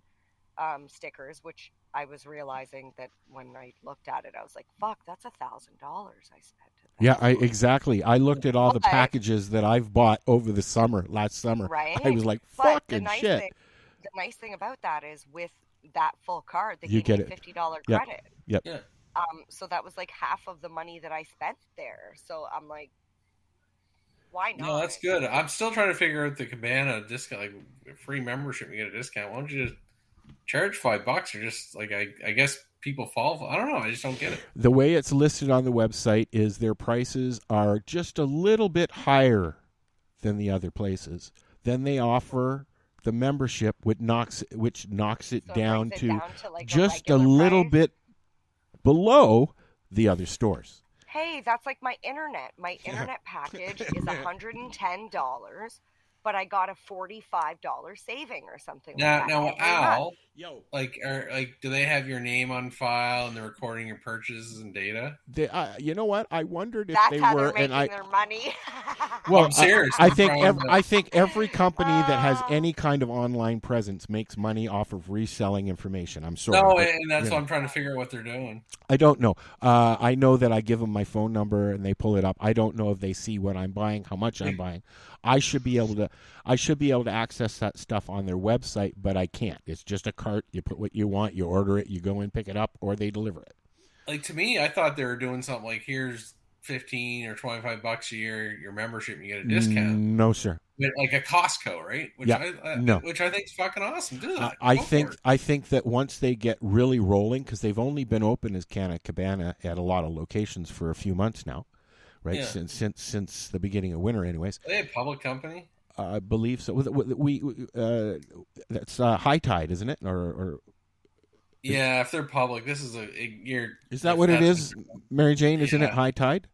stickers, which I was realizing that when I looked at it, I was like, "Fuck, that's $1,000 I spent." Yeah, exactly. I looked at all the packages that I've bought over the last summer. Right. I was like, "Fucking shit." The nice thing about that is with that full card, they you give get me it. $50 credit. Yep. Yeah. So that was like half of the money that I spent there. So I'm like, why not? No, that's good. I'm still trying to figure out the Cabana discount, like free membership. You get a discount. Why don't you just charge $5 or just like I guess people fall for? I don't know. I just don't get it. The way it's listed on the website is their prices are just a little bit higher than the other places. Then they offer the membership, which knocks it down to like just a little price. bit below the other stores. Hey, that's like my internet. My internet package is $110, but I got a $45 saving or something. Now, like that Al, do they have your name on file and they're recording your purchases and data? You know what? I wondered if that's they how were, they're making their money. Well, I'm serious. I think every company that has any kind of online presence makes money off of reselling information. I'm sorry. No, and that's why I'm trying to figure out what they're doing. I don't know. I know that I give them my phone number and they pull it up. I don't know if they see what I'm buying, how much I'm buying. I should be able to access that stuff on their website, but I can't. It's just a cart. You put what you want, you order it, you go in, pick it up, or they deliver it. Like, to me, I thought they were doing something like, here's $15 or $25 a year, your membership, and you get a discount. No, sir. Like a Costco, right? Which I think is fucking awesome. Do that. I think that once they get really rolling, because they've only been open as Cabana at a lot of locations for a few months now, right? Yeah. Since the beginning of winter, anyways. Are they a public company? I believe so. That's High Tide, isn't it? Or yeah, if they're public, this is Is that what it is, Mary Jane? Isn't it High Tide?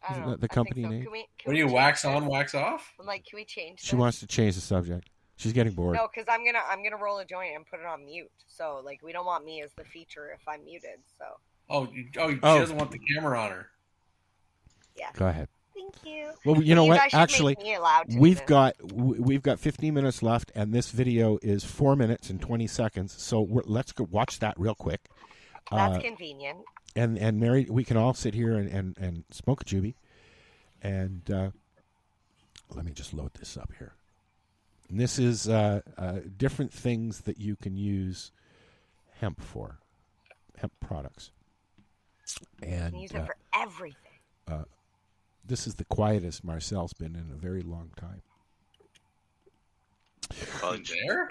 I don't Isn't know. that the I company think so. name? Can What do you wax on, wax off? I'm like, can we change this? She wants to change the subject. She's getting bored. No, because I'm gonna roll a joint and put it on mute. So like, we don't want me as the feature if I'm muted. So. She doesn't want the camera on her. Yeah. Go ahead. Thank you. Well, you know what? guys should Actually, make me allowed to we've even. got 15 minutes left, and this video is 4 minutes and 20 seconds. So let's go watch that real quick. That's convenient. And Mary, we can all sit here and smoke a jubie. And let me just load this up here. And this is different things that you can use hemp for, hemp products. And You can use it for everything. This is the quietest Marcel's been in a very long time. There?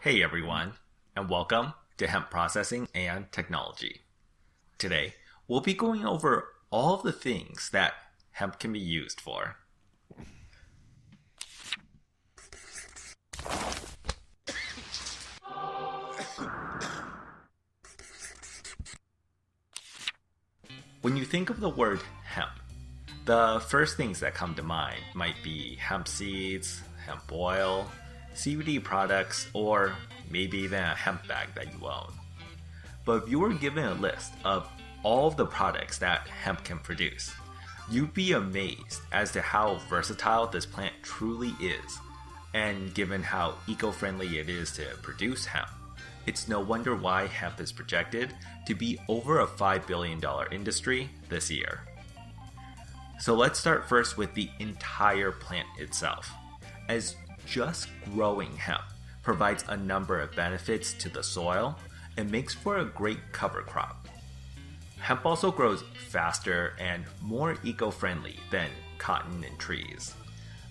Hey everyone, and welcome to Hemp Processing and Technology. Today, we'll be going over all of the things that hemp can be used for. When you think of the word hemp, the first things that come to mind might be hemp seeds, hemp oil, CBD products, or maybe even a hemp bag that you own. But if you were given a list of all of the products that hemp can produce, you'd be amazed as to how versatile this plant truly is. And given how eco-friendly it is to produce hemp, it's no wonder why hemp is projected to be over a $5 billion industry this year. So let's start first with the entire plant itself, as just growing hemp provides a number of benefits to the soil and makes for a great cover crop. Hemp also grows faster and more eco-friendly than cotton and trees,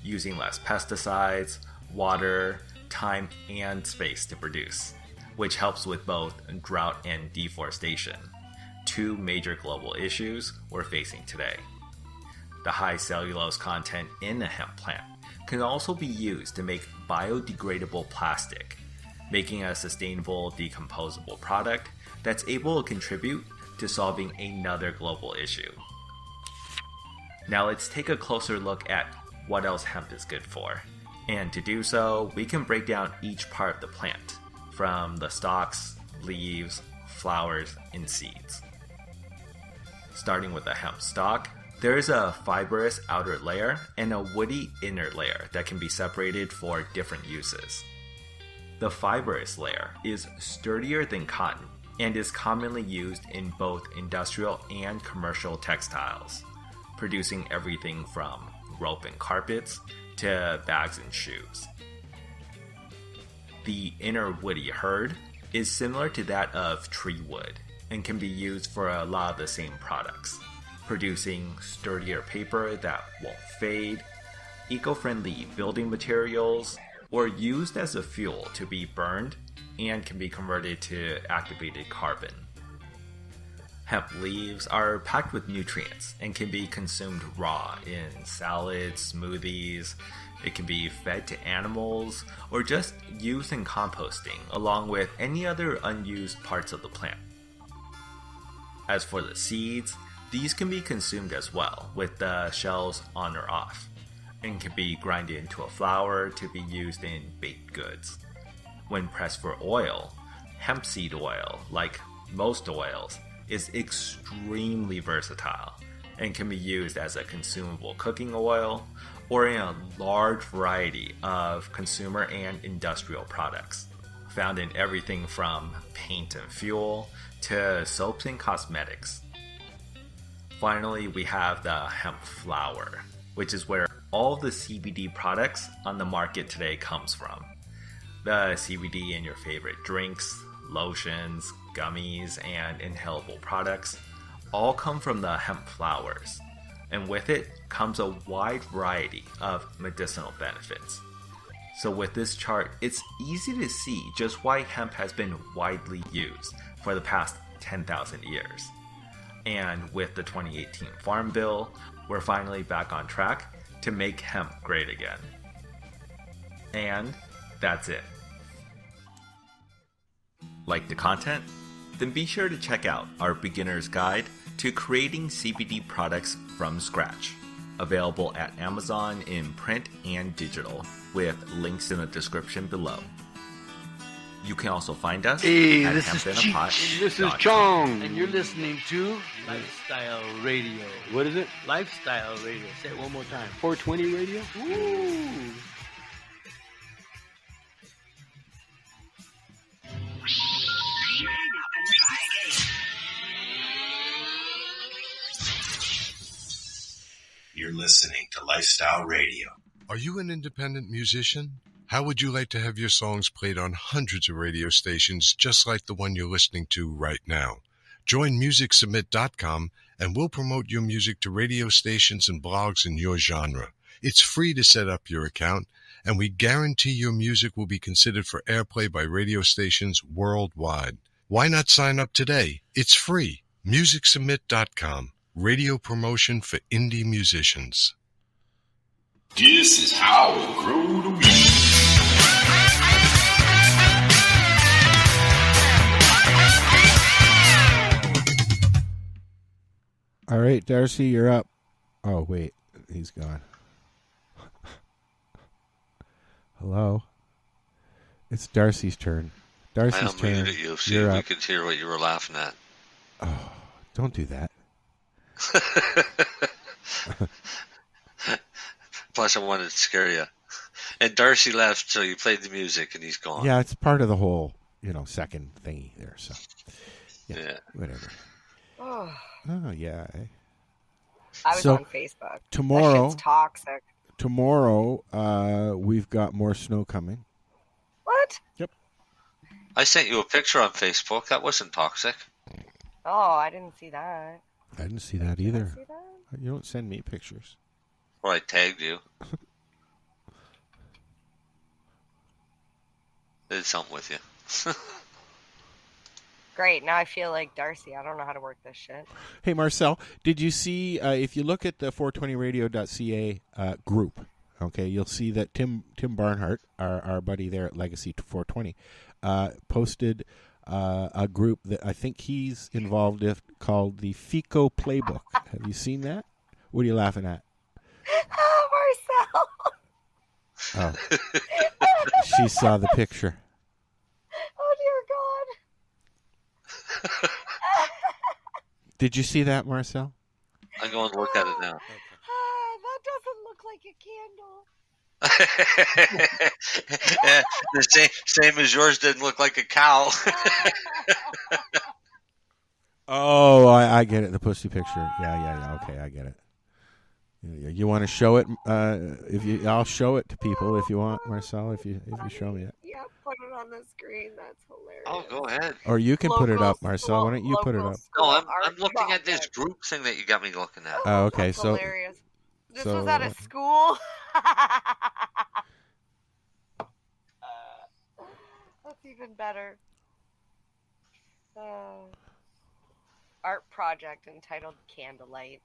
using less pesticides, water, time, and space to produce, which helps with both drought and deforestation, two major global issues we're facing today. The high cellulose content in the hemp plant can also be used to make biodegradable plastic, making a sustainable, decomposable product that's able to contribute to solving another global issue. Now let's take a closer look at what else hemp is good for. And to do so, we can break down each part of the plant, from the stalks, leaves, flowers, and seeds. Starting with the hemp stalk, there is a fibrous outer layer and a woody inner layer that can be separated for different uses. The fibrous layer is sturdier than cotton and is commonly used in both industrial and commercial textiles, producing everything from rope and carpets to bags and shoes. The inner woody hurd is similar to that of tree wood and can be used for a lot of the same products, producing sturdier paper that won't fade, eco-friendly building materials, or used as a fuel to be burned and can be converted to activated carbon. Hemp leaves are packed with nutrients and can be consumed raw in salads, smoothies. It can be fed to animals or just used in composting along with any other unused parts of the plant. As for the seeds, these can be consumed as well with the shells on or off and can be grinded into a flour to be used in baked goods. When pressed for oil, hemp seed oil, like most oils, is extremely versatile and can be used as a consumable cooking oil or in a large variety of consumer and industrial products, found in everything from paint and fuel to soaps and cosmetics. Finally, we have the hemp flower, which is where all the CBD products on the market today comes from. The CBD in your favorite drinks, lotions, gummies, and inhalable products all come from the hemp flowers, and with it comes a wide variety of medicinal benefits. So with this chart, it's easy to see just why hemp has been widely used for the past 10,000 years. And with the 2018 Farm Bill, we're finally back on track to make hemp great again. And that's it. Like the content? then be sure to check out our beginner's guide to creating CBD products from scratch. Available at Amazon in print and digital, with links in the description below. You can also find us at This is Chong, and you're listening to Lifestyle Radio. What is it? Lifestyle Radio. Say it one more time. 420 Radio? Woo! You're listening to Lifestyle Radio. Are you an independent musician? How would you like to have your songs played on hundreds of radio stations just like the one you're listening to right now? Join MusicSubmit.com and we'll promote your music to radio stations and blogs in your genre. It's free to set up your account, and we guarantee your music will be considered for airplay by radio stations worldwide. Why not sign up today? It's free. MusicSubmit.com. Radio promotion for indie musicians. This is how we grow the weed. All right, Darcy, you're up. Oh, wait. He's gone. Hello? It's Darcy's turn. Darcy's turn. I unmuted you so You're we up. could hear what you were laughing at. Oh, don't do that. Plus, I wanted to scare you. And Darcy left, so you played the music, and he's gone. Yeah, it's part of the whole, second thingy there. So, Yeah. whatever. Oh, Oh, yeah. I was So, on Facebook. tomorrow- That shit's toxic. Tomorrow, we've got more snow coming. What? Yep. I sent you a picture on Facebook. That wasn't toxic. Oh, I didn't see that. I didn't see that either. see that? You don't send me pictures. Well, I tagged you. Did something with you. Great. Now I feel like Darcy. I don't know how to work this shit. Hey, Marcel, did you see, if you look at the 420radio.ca group, okay, you'll see that Tim Barnhart, our buddy there at Legacy 420, posted a group that I think he's involved in called the FICO Playbook. Have you seen that? What are you laughing at? Oh, Marcel. Oh. She saw the picture. Oh, dear God. Did you see that, Marcel? I'm going to look at it now. That doesn't look like a candle. Yeah, the same as yours didn't look like a cow. Oh, I get it. The pussy picture. Yeah. Okay, I get it. You want to show it? I'll show it to people if you want, Marcel. If you show me it. Yeah, put it on the screen. That's hilarious. Oh, go ahead. Or you can put it up, Marcel. Why don't you put it up? No, I'm looking at this group thing that you got me looking at. Oh, okay. That's So hilarious. This was at a school. That's even better. Art project entitled Candlelight.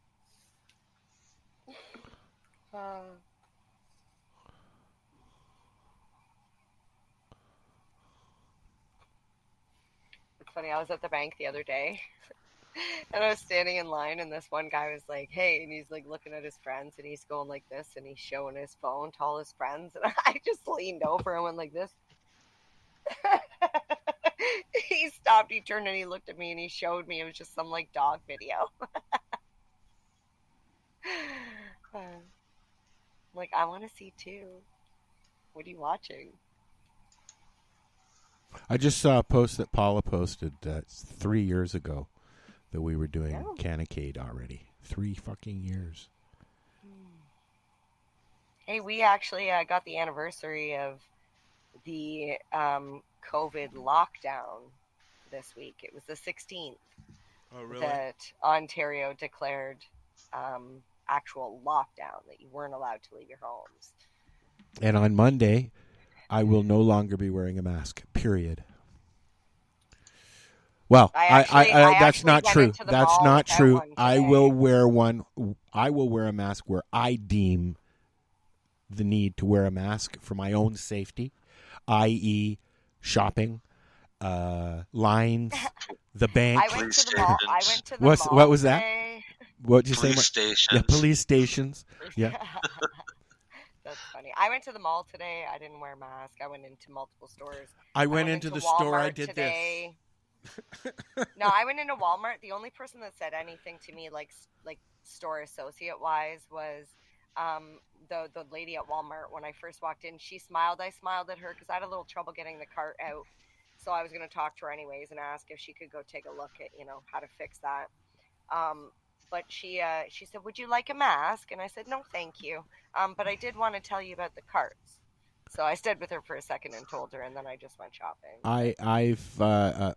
It's funny, I was at the bank the other day and I was standing in line and this one guy was like, hey, and he's like looking at his friends and he's going like this and he's showing his phone to all his friends and I just leaned over and went like this. He stopped, he turned and he looked at me and he showed me. It was just some like dog video. Like, I want to see too. What are you watching? I just saw a post that Paula posted 3 years ago that we were doing Canacade already. 3 fucking years. Hey, we actually got the anniversary of the COVID lockdown this week. It was the 16th. Oh, really? That Ontario declared actual lockdown, that you weren't allowed to leave your homes. And on Monday, I will no longer be wearing a mask, period. Well, that's not true. That's not true. I will wear one. I will wear a mask where I deem the need to wear a mask for my own safety, i.e. shopping, lines, The bank. I went to the mall. What was that? Today. What'd you say? Police stations. Yeah, police stations. Yeah. That's funny. I went to the mall today. I didn't wear a mask. I went into multiple stores. I went into the store. I did today. No, I went into Walmart. The only person that said anything to me, like store associate wise, was the lady at Walmart. When I first walked in, she smiled. I smiled at her because I had a little trouble getting the cart out, so I was going to talk to her anyways and ask if she could go take a look at how to fix that. But she said, "Would you like a mask?" And I said, "No, thank you. But I did want to tell you about the carts." So I stood with her for a second and told her, and then I just went shopping. I've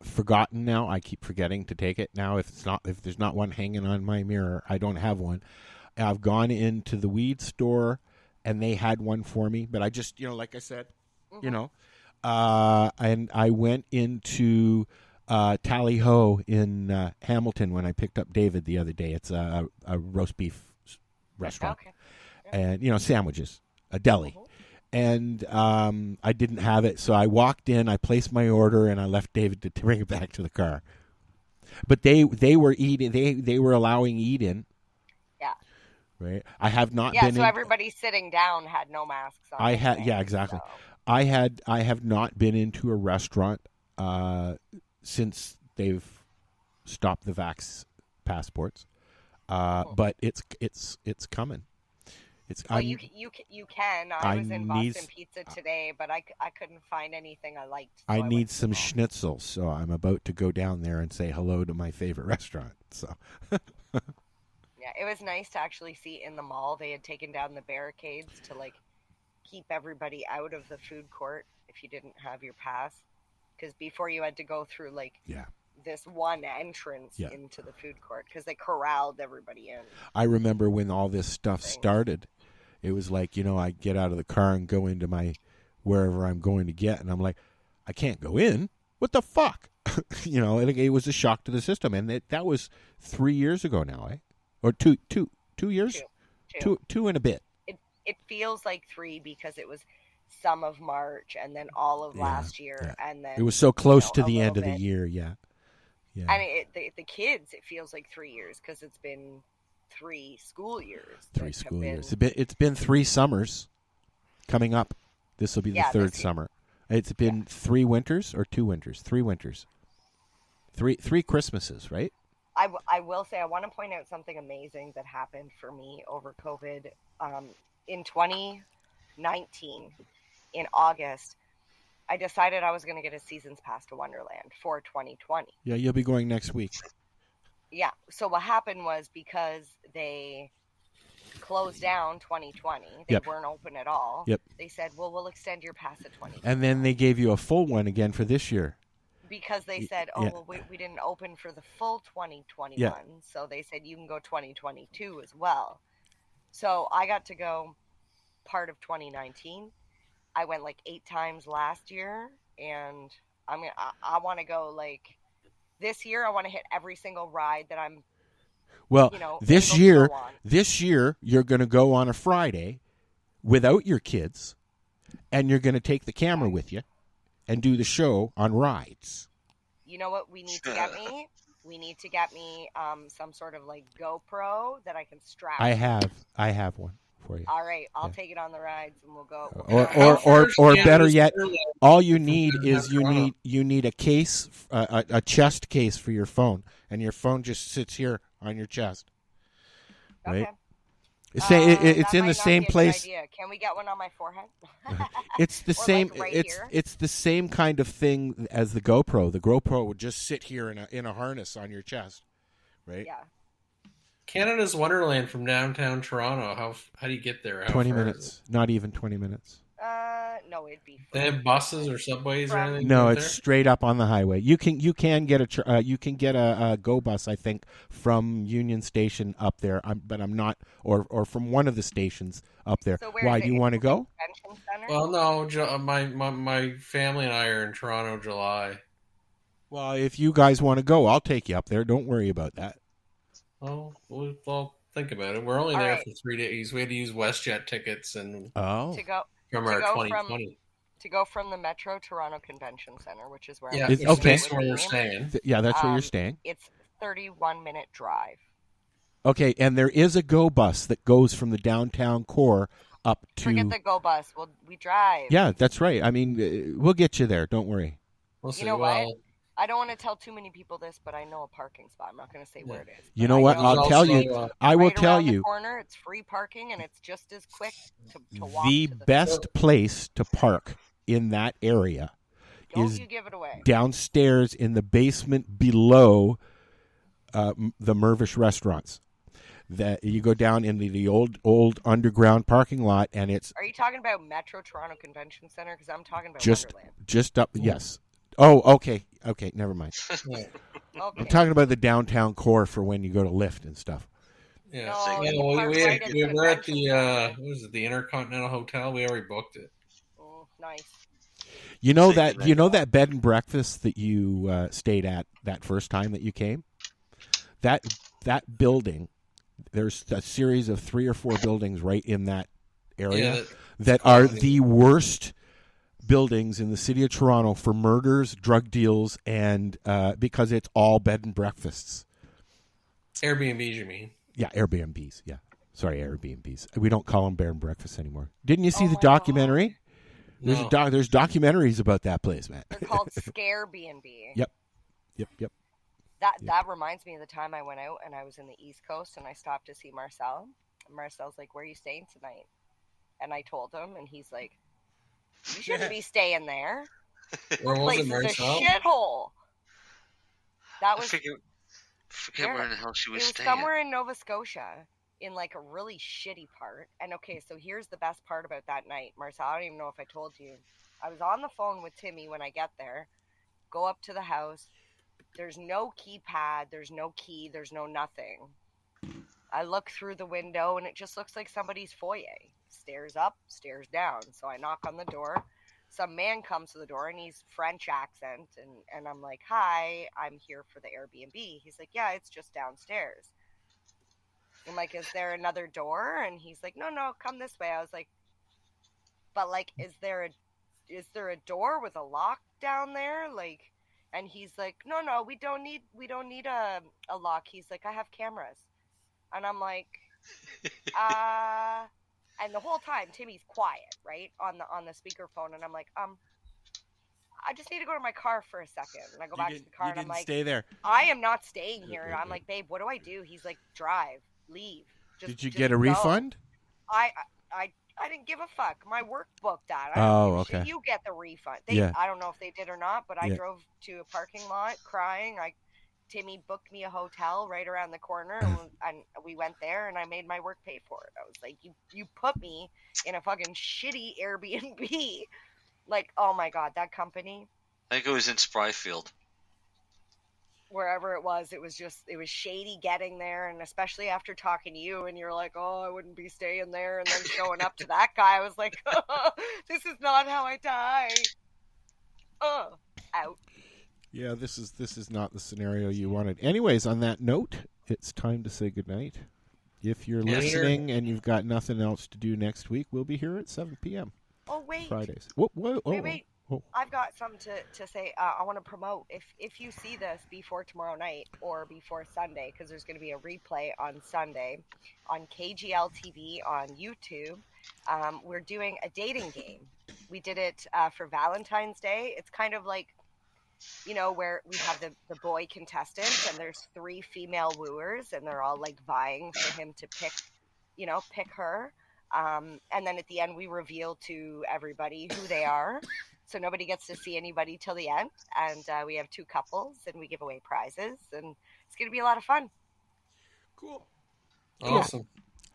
forgotten now. I keep forgetting to take it now. If there's not one hanging on my mirror, I don't have one. I've gone into the weed store, and they had one for me. But I just, like I said, and I went into Tally Ho in Hamilton when I picked up David the other day. It's a roast beef restaurant, and sandwiches, a deli. And I didn't have it, so I walked in, I placed my order, and I left David to bring it back to the car. But they were eating, they were allowing eat-in. Yeah. Right. I have not been. Yeah. So everybody sitting down had no masks on. Exactly. So. I have not been into a restaurant since they've stopped the vax passports. But it's coming. You can. I was in Boston Pizza today, but I couldn't find anything I liked. So I need some schnitzel, so I'm about to go down there and say hello to my favorite restaurant. So. Yeah, it was nice to actually see in the mall they had taken down the barricades to keep everybody out of the food court if you didn't have your pass, because before you had to go through this one entrance into the food court because they corralled everybody in. I remember when all this stuff started, it was like, I get out of the car and go into my wherever I'm going to get, and I'm like, I can't go in. What the fuck? It was a shock to the system, and that was 3 years ago now, or two years, two and a bit. It feels like 3 because it was some of March and then all of last year, and then it was so close to the end of the year. Yeah. And the kids, it feels like 3 years because it's been 3 school years. 3 school years. It's been 3 summers coming up. This will be the third summer. It's been 3 winters or 2 winters? 3 winters. 3 Christmases, right? I will say I want to point out something amazing that happened for me over COVID. In 2019, in August, I decided I was going to get a season's pass to Wonderland for 2020. Yeah, you'll be going next week. Yeah. So what happened was because they closed down 2020, they weren't open at all. Yep. They said, well, we'll extend your pass to 2020. And then they gave you a full one again for this year. Because they said, we didn't open for the full 2021. Yeah. So they said you can go 2022 as well. So I got to go part of 2019. I went 8 times last year, and I want to go this year. I want to hit every single ride that I'm. Well, this year you're going to go on a Friday without your kids, and you're going to take the camera with you and do the show on rides. You know what we need to get me? We need to get me some sort of GoPro that I can strap. I have one for you. All right, I'll take it on the rides and we'll go. Or better yet, all you need is you need a case, a chest case for your phone, and your phone just sits here on your chest. Right? Okay. It's in the same place. Can we get one on my forehead? It's the same. Right it's the same kind of thing as the GoPro. The GoPro would just sit here in a harness on your chest, right? Yeah. Canada's Wonderland from downtown Toronto. How do you get there? 20 minutes. Not even 20 minutes. No, it'd be. They have buses or subways or anything? No, it's straight up on the highway. You can get a Go bus, I think, from Union Station up there. But I'm not, or from one of the stations up there. So why do you want to go? Well, no, my family and I are in Toronto, July. Well, if you guys want to go, I'll take you up there. Don't worry about that. Oh, we'll think about it. We're only there for 3 days. We had to use WestJet tickets and to go from our 2020. To go from the Metro Toronto Convention Center, which is where Yeah, I'm it's okay. That's where you're staying. Yeah, that's where you're staying. It's 31-minute drive. Okay, and there is a go bus that goes from the downtown core up to... Forget the go bus. We drive. Yeah, that's right. I mean, we'll get you there. Don't worry. We'll see. You know what? I don't want to tell too many people this, but I know a parking spot. I'm not going to say where it is. You know what? I'll tell you. I will tell you. The corner, it's free parking, and it's just as quick to walk. The best place to park in that area is downstairs in the basement below the Mervish restaurants. That you go down into the old underground parking lot, and it's. Are you talking about Metro Toronto Convention Center? Because I'm talking about Wonderland. Just up. Yes. Oh, okay. Okay, never mind. Okay. I'm talking about the downtown core for when you go to lift and stuff. Yeah, we're at the what was it, the Intercontinental Hotel. We already booked it. Oh, nice. You know that bed and breakfast that you stayed at that first time that you came? That building, there's a series of 3 or 4 buildings right in that area that are the worst buildings in the city of Toronto for murders, drug deals, and because it's all bed and breakfasts. Airbnbs, you mean? Yeah, Airbnbs. Yeah, sorry, Airbnbs. We don't call them bed and breakfasts anymore. Didn't you see the documentary? No. There's documentaries about that place, man. They're called Scare B&B. Yep. That reminds me of the time I went out and I was in the East Coast and I stopped to see Marcel. And Marcel's like, "Where are you staying tonight?" And I told him, and he's like, "You shouldn't be staying there. Where was it, Place is a Marcel? shithole." That was. I forget where in the hell she was It was staying. somewhere in Nova Scotia, in like a really shitty part. And okay, so here's the best part about that night, Marcel. I don't even know if I told you. I was on the phone with Timmy when I get there. Go up to the house. There's no keypad. There's no key. There's no nothing. I look through the window and it just looks like somebody's foyer. Stairs up, stairs down. So I knock on the door. Some man comes to the door and he's French accent. And I'm like, "Hi, I'm here for the Airbnb." He's like, "Yeah, it's just downstairs." I'm like, "Is there another door?" And he's like, No, come this way. I was like, "But like, is there a door with a lock down there?" Like, and he's like, No, we don't need a lock. He's like, "I have cameras." And I'm like, and the whole time Timmy's quiet, right, on the speakerphone, and I'm like, I just need to go to my car for a second. And I go back to the car and I'm like, stay there. I am not staying here. I'm like, "Babe, what do I do?" He's like, "Drive, leave." Did you get a refund? I didn't give a fuck. My work booked that. Okay. You get the refund. Yeah. I don't know if they did or not, but I drove to a parking lot crying. Timmy booked me a hotel right around the corner, and we went there, and I made my work pay for it. I was like, you put me in a fucking shitty Airbnb. Like, oh my God, that company. I think it was in Spryfield. Wherever it was shady getting there, and especially after talking to you, and you're like, "Oh, I wouldn't be staying there," and then showing up to that guy, I was like, "Oh, this is not how I die." Out. Yeah, this is not the scenario you wanted. Anyways, on that note, it's time to say goodnight. If you're listening and you've got nothing else to do next week, we'll be here at 7 p.m. Oh, wait. Fridays. Wait. Oh. I've got something to say. I want to promote. If you see this before tomorrow night or before Sunday, because there's going to be a replay on Sunday on KGL TV on YouTube, we're doing a dating game. We did it for Valentine's Day. It's kind of like, where we have the boy contestant and there's 3 female wooers and they're all like vying for him to pick her. And then at the end we reveal to everybody who they are. So nobody gets to see anybody till the end. And we have 2 couples and we give away prizes and it's going to be a lot of fun. Cool. Awesome.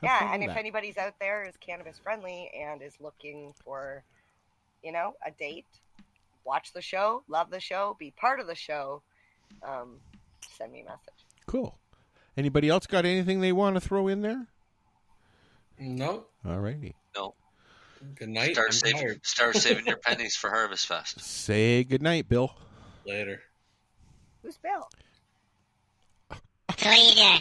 Yeah. And if anybody's out there is cannabis friendly and is looking for, a date, watch the show, love the show, be part of the show, send me a message. Cool. Anybody else got anything they want to throw in there? No. All righty. No. Good night. Start saving your pennies for Harvest Fest. Say good night, Bill. Later. Who's Bill? So what are you doing?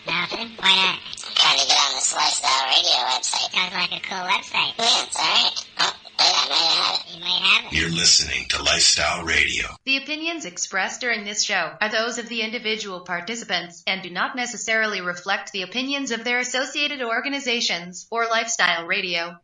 Nothing. Why not? I'm trying to get on this Lifestyle Radio website. Sounds like a cool website. Yeah, it's alright. Oh, wait, I might have had it. You're listening to Lifestyle Radio. The opinions expressed during this show are those of the individual participants and do not necessarily reflect the opinions of their associated organizations or Lifestyle Radio.